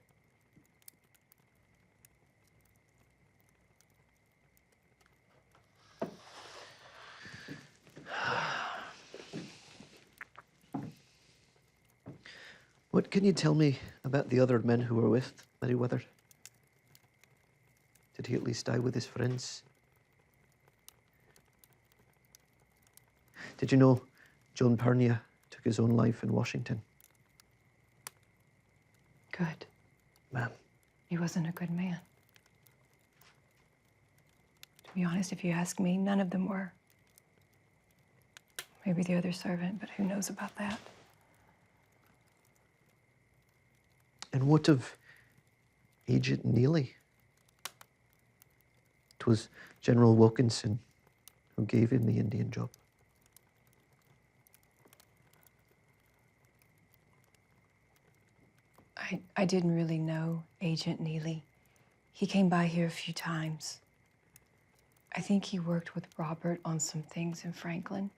What can you tell me about the other men who were with Meriwether? Did he at least die with his friends? Did you know John Pernia took his own life in Washington? Good. Ma'am. He wasn't a good man. To be honest, if you ask me, none of them were. Maybe the other servant, but who knows about that? And what of Agent Neely? It was General Wilkinson who gave him the Indian job. I didn't really know Agent Neely. He came by here a few times. I think he worked with Robert on some things in Franklin.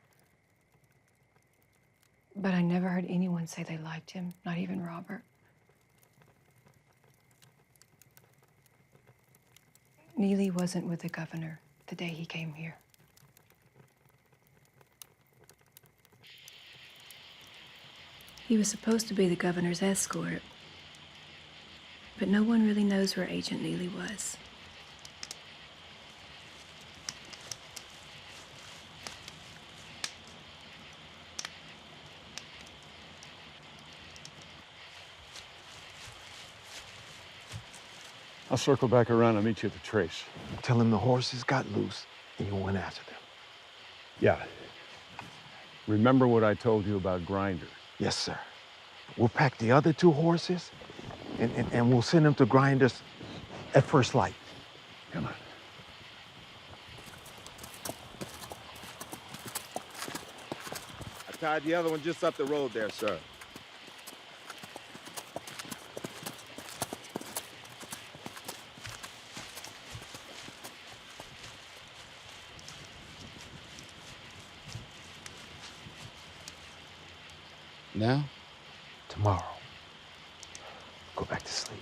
But I never heard anyone say they liked him, not even Robert. Neely wasn't with the governor the day he came here. He was supposed to be the governor's escort, but no one really knows where Agent Neely was. I'll circle back around and meet you at the trace. Tell him the horses got loose and you went after them. Yeah. Remember what I told you about Grinder? Yes, sir. We'll pack the other 2 horses and we'll send them to Grinders at first light. Come on. I tied the other one just up the road there, sir. Now? Tomorrow. Go back to sleep.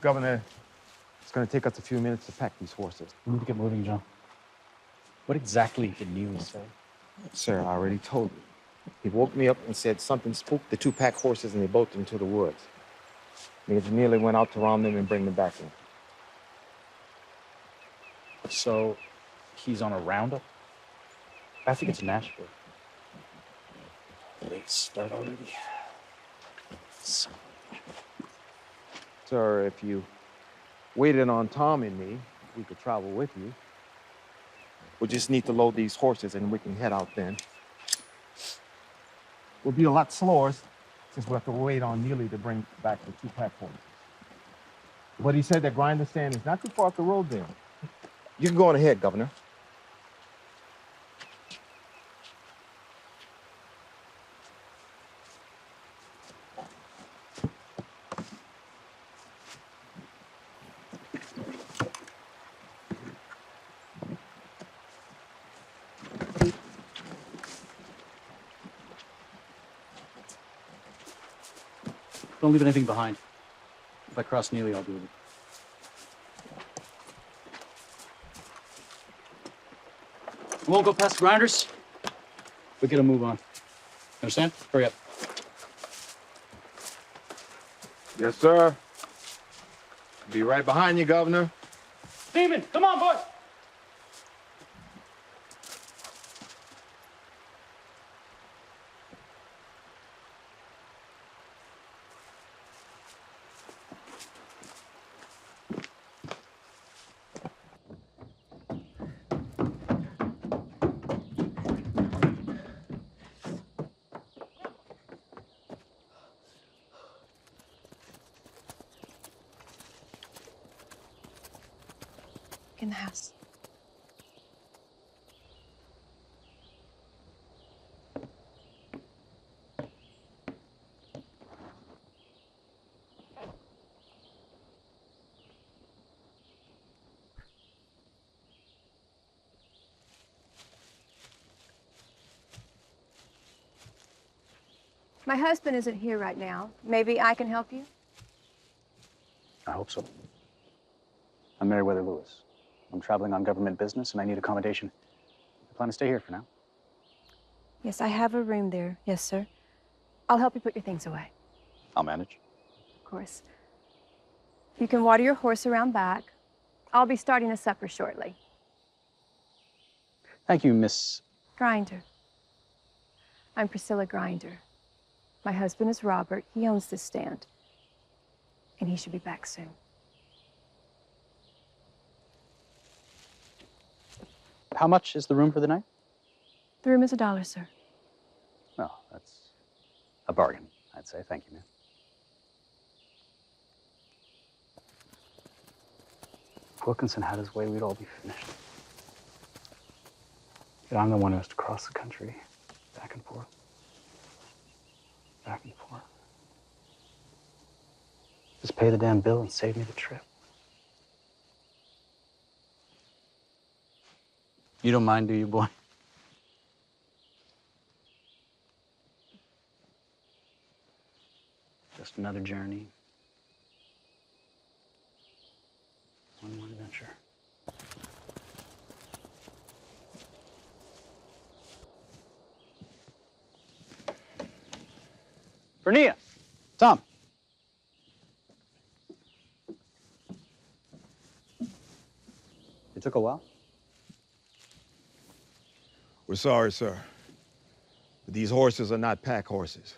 Governor, it's going to take us a few minutes to pack these horses. We need to get moving, John. What exactly did Neely say? Sir, I already told you. He woke me up and said something spooked the 2 pack horses and they bolted into the woods. Major Neely went out to round them and bring them back in. So, he's on a roundup? I think it's Nashville. Late start already. Sir, if you waited on Tom and me, we could travel with you. We just need to load these horses and we can head out then. We'll be a lot slower since we have to wait on Neely to bring back the 2 pack horses. But he said that Grinder Stand is not too far up the road there. You can go on ahead, Governor. Don't leave anything behind. If I cross Neely, I'll do it. We won't go past the grinders. We get a move on. Understand? Hurry up. Yes, sir. Be right behind you, Governor. Steven, come on, boys! In the house. My husband isn't here right now. Maybe I can help you? I hope so. I'm Meriwether Lewis. I'm traveling on government business and I need accommodation. I plan to stay here for now. Yes, I have a room there. Yes, sir. I'll help you put your things away. I'll manage. Of course. You can water your horse around back. I'll be starting a supper shortly. Thank you, Miss... Grinder. I'm Priscilla Grinder. My husband is Robert. He owns this stand. And he should be back soon. How much is the room for the night? The room is $1, sir. Well, that's a bargain, I'd say. Thank you, ma'am. If Wilkinson had his way, we'd all be finished. But I'm the one who has to cross the country, back and forth. Back and forth. Just pay the damn bill and save me the trip. You don't mind, do you, boy? Just another journey. One more adventure. Bernia! Tom! It took a while? We're sorry, sir. But these horses are not pack horses.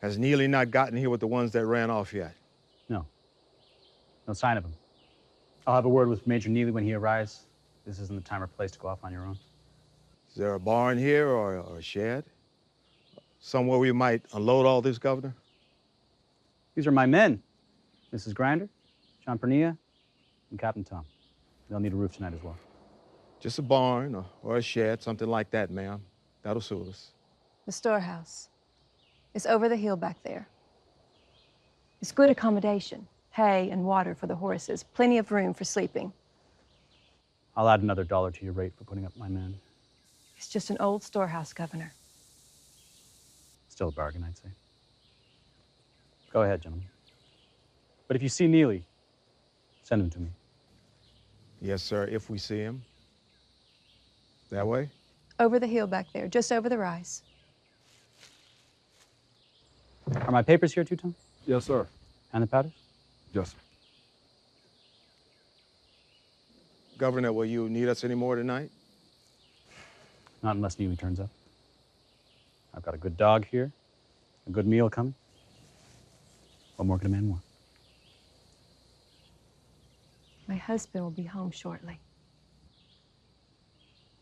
Has Neely not gotten here with the ones that ran off yet? No. No sign of him. I'll have a word with Major Neely when he arrives. This isn't the time or place to go off on your own. Is there a barn here or a shed? Somewhere we might unload all this, Governor? These are my men. Mrs. Grinder, John Pernia, and Captain Tom. They'll need a roof tonight as well. Just a barn or a shed, something like that, ma'am. That'll suit us. The storehouse. It's over the hill back there. It's good accommodation. Hay and water for the horses. Plenty of room for sleeping. I'll add another $1 to your rate for putting up my men. It's just an old storehouse, Governor. Still a bargain, I'd say. Go ahead, gentlemen. But if you see Neely, send him to me. Yes, sir, if we see him. That way? Over the hill back there, just over the rise. Are my papers here too, Tom? Yes, sir. And the powders? Yes, sir. Governor, will you need us any more tonight? Not unless Neely turns up. I've got a good dog here, a good meal coming. What more could a man want? My husband will be home shortly.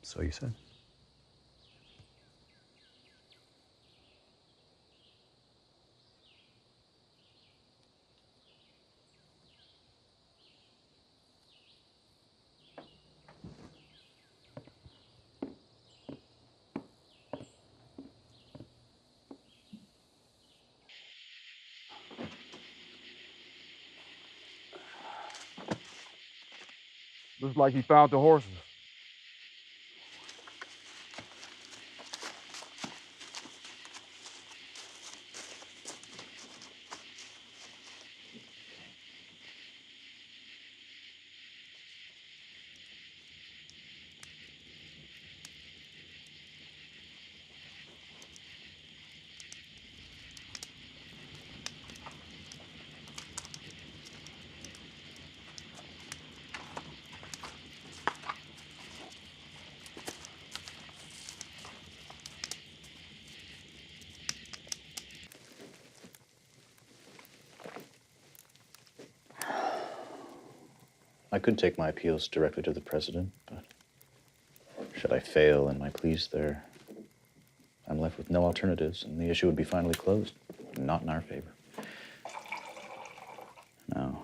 So you said. Looks like he found the horses. could take my appeals directly to the president, but should I fail in my pleas there, I'm left with no alternatives, and the issue would be finally closed, not in our favor. Now,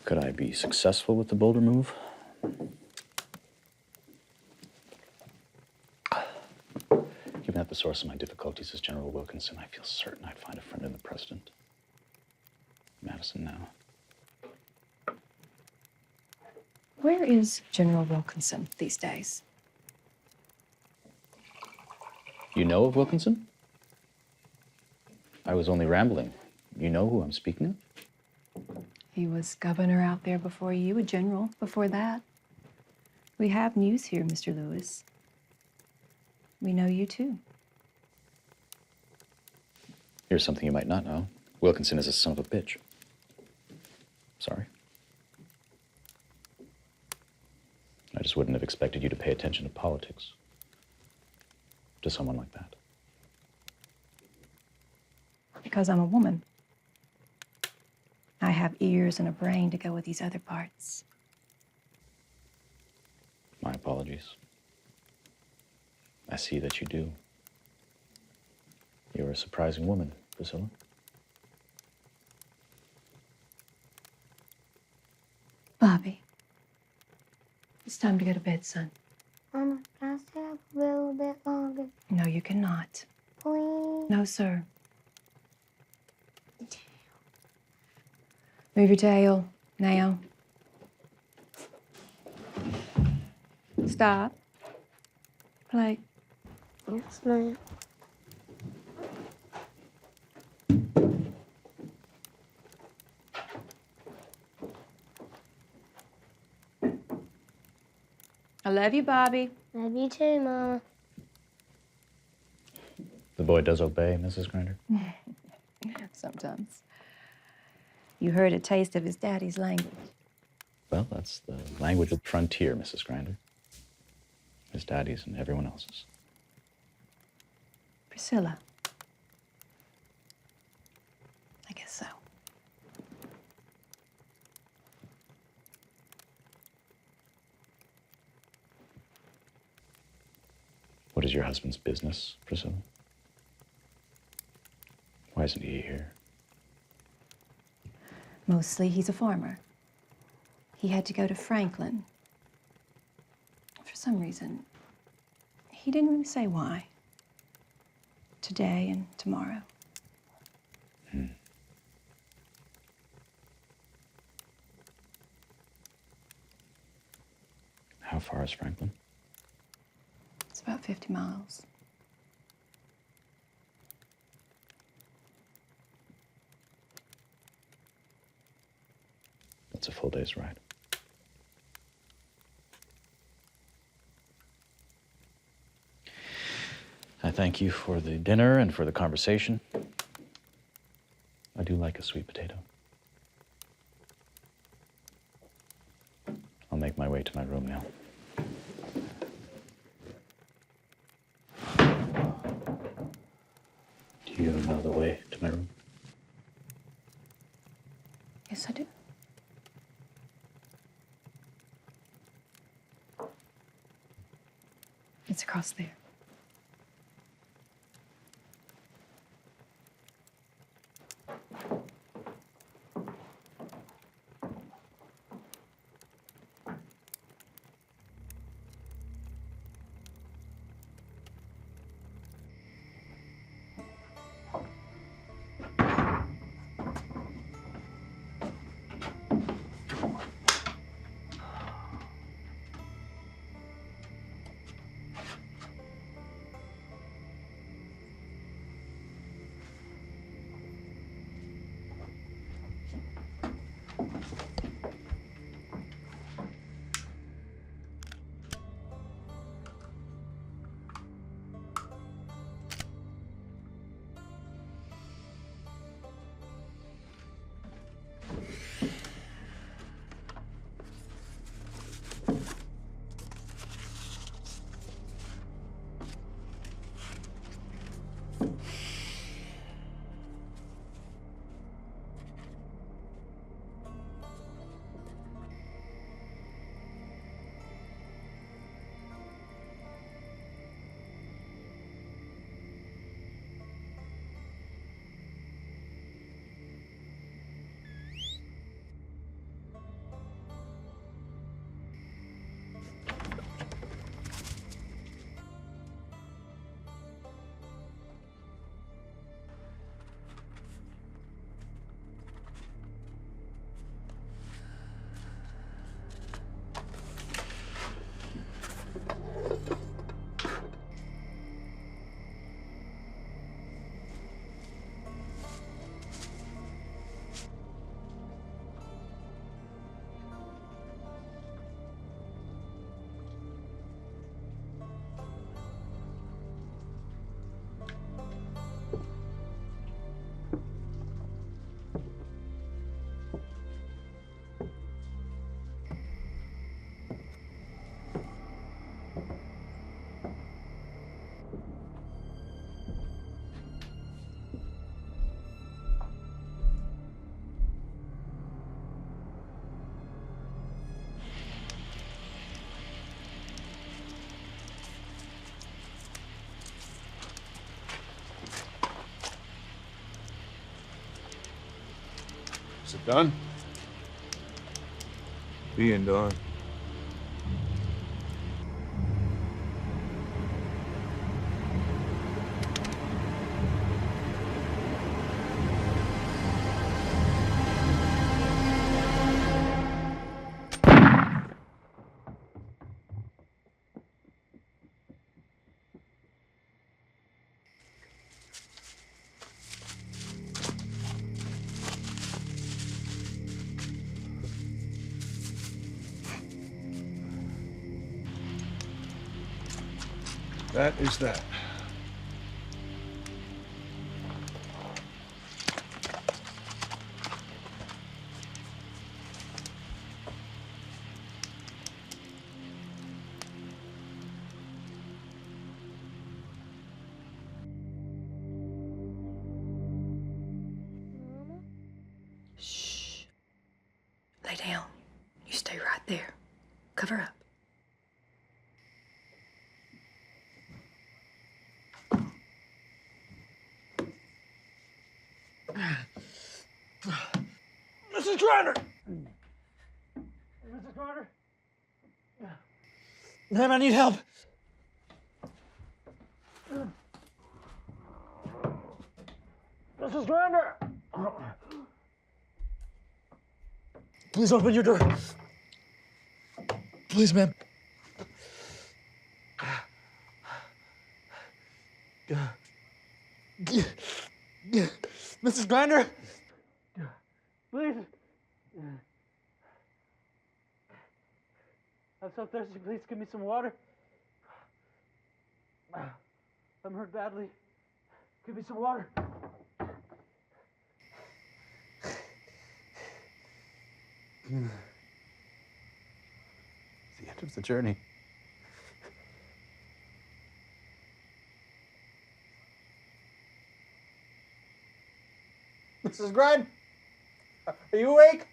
could I be successful with the boulder move? Given that the source of my difficulties is General Wilkinson, I feel certain I'd find a friend in the president. Madison now. Where is General Wilkinson these days? You know of Wilkinson? I was only rambling. You know who I'm speaking of? He was governor out there before you, a general before that. We have news here, Mr. Lewis. We know you too. Here's something you might not know. Wilkinson is a son of a bitch. Sorry. I just wouldn't have expected you to pay attention to politics. To someone like that. Because I'm a woman. I have ears and a brain to go with these other parts. My apologies. I see that you do. You're a surprising woman, Priscilla. Bobby, it's time to go to bed, son. Mama, can I stay up a little bit longer? No, you cannot. Please? No, sir. Move your tail, now. Stop. Play. Yes, ma'am. I love you, Bobby. Love you too, Mama. The boy does obey, Mrs. Grinder? Sometimes. You heard a taste of his daddy's language. Well, that's the language of the frontier, Mrs. Grinder. His daddy's and everyone else's. Priscilla. I guess so. What is your husband's business, Priscilla? Why isn't he here? Mostly he's a farmer. He had to go to Franklin. For some reason, he didn't really say why. Today and tomorrow. How far is Franklin? It's about 50 miles. That's a full day's ride. I thank you for the dinner and for the conversation. I do like a sweet potato. I'll make my way to my room now. Do you know the way to my room? Yes, I do. It's across there. Is it done? Being done. That is that. Shh. Lay down. You stay right there. Cover up. Mrs. Schneider! Mrs. Schneider? Ma'am, I need help. Mrs. Schneider! Please open your door. Please, ma'am. Mrs. Schneider! Please. I'm so thirsty. Please give me some water. I'm hurt badly. Give me some water. It's the end of the journey. Mrs. Grind, are you awake?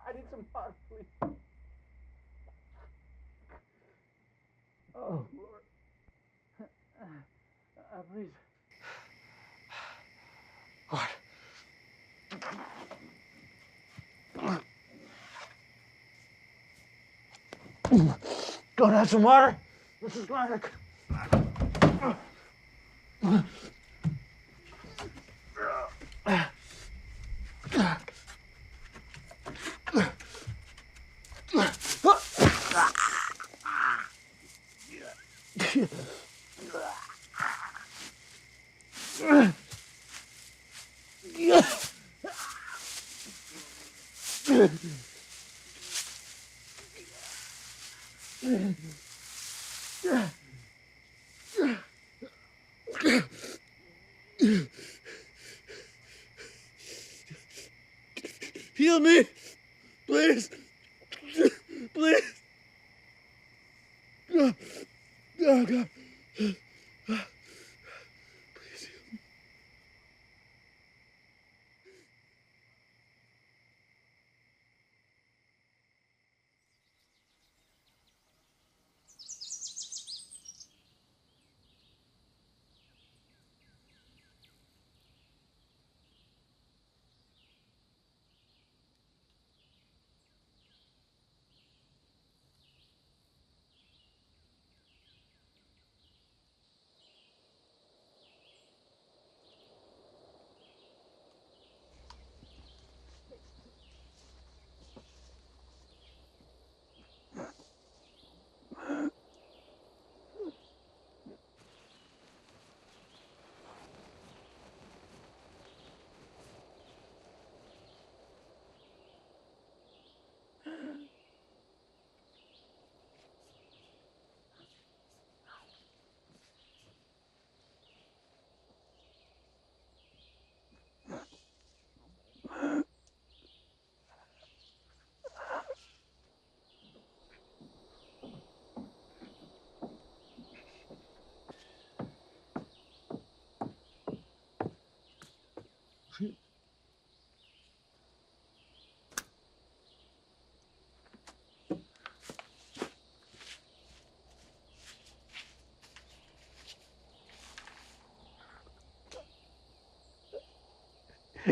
I need some water, please. Oh, Lord. Please. What? Go and have some water. Mrs. Grind. Heal me, please, please. Oh, God. Please heal me.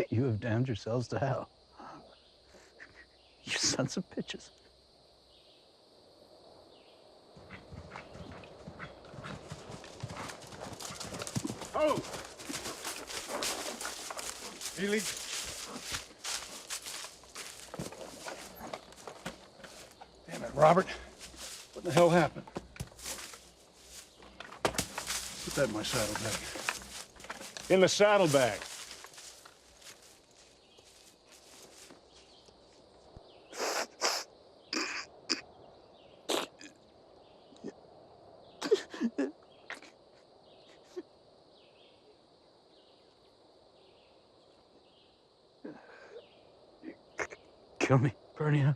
You have damned yourselves to hell. sons of bitches. Oh! Really? Damn it, Robert. What the hell happened? Put that in my saddlebag. In the saddlebag. Kill me, Bernie, huh?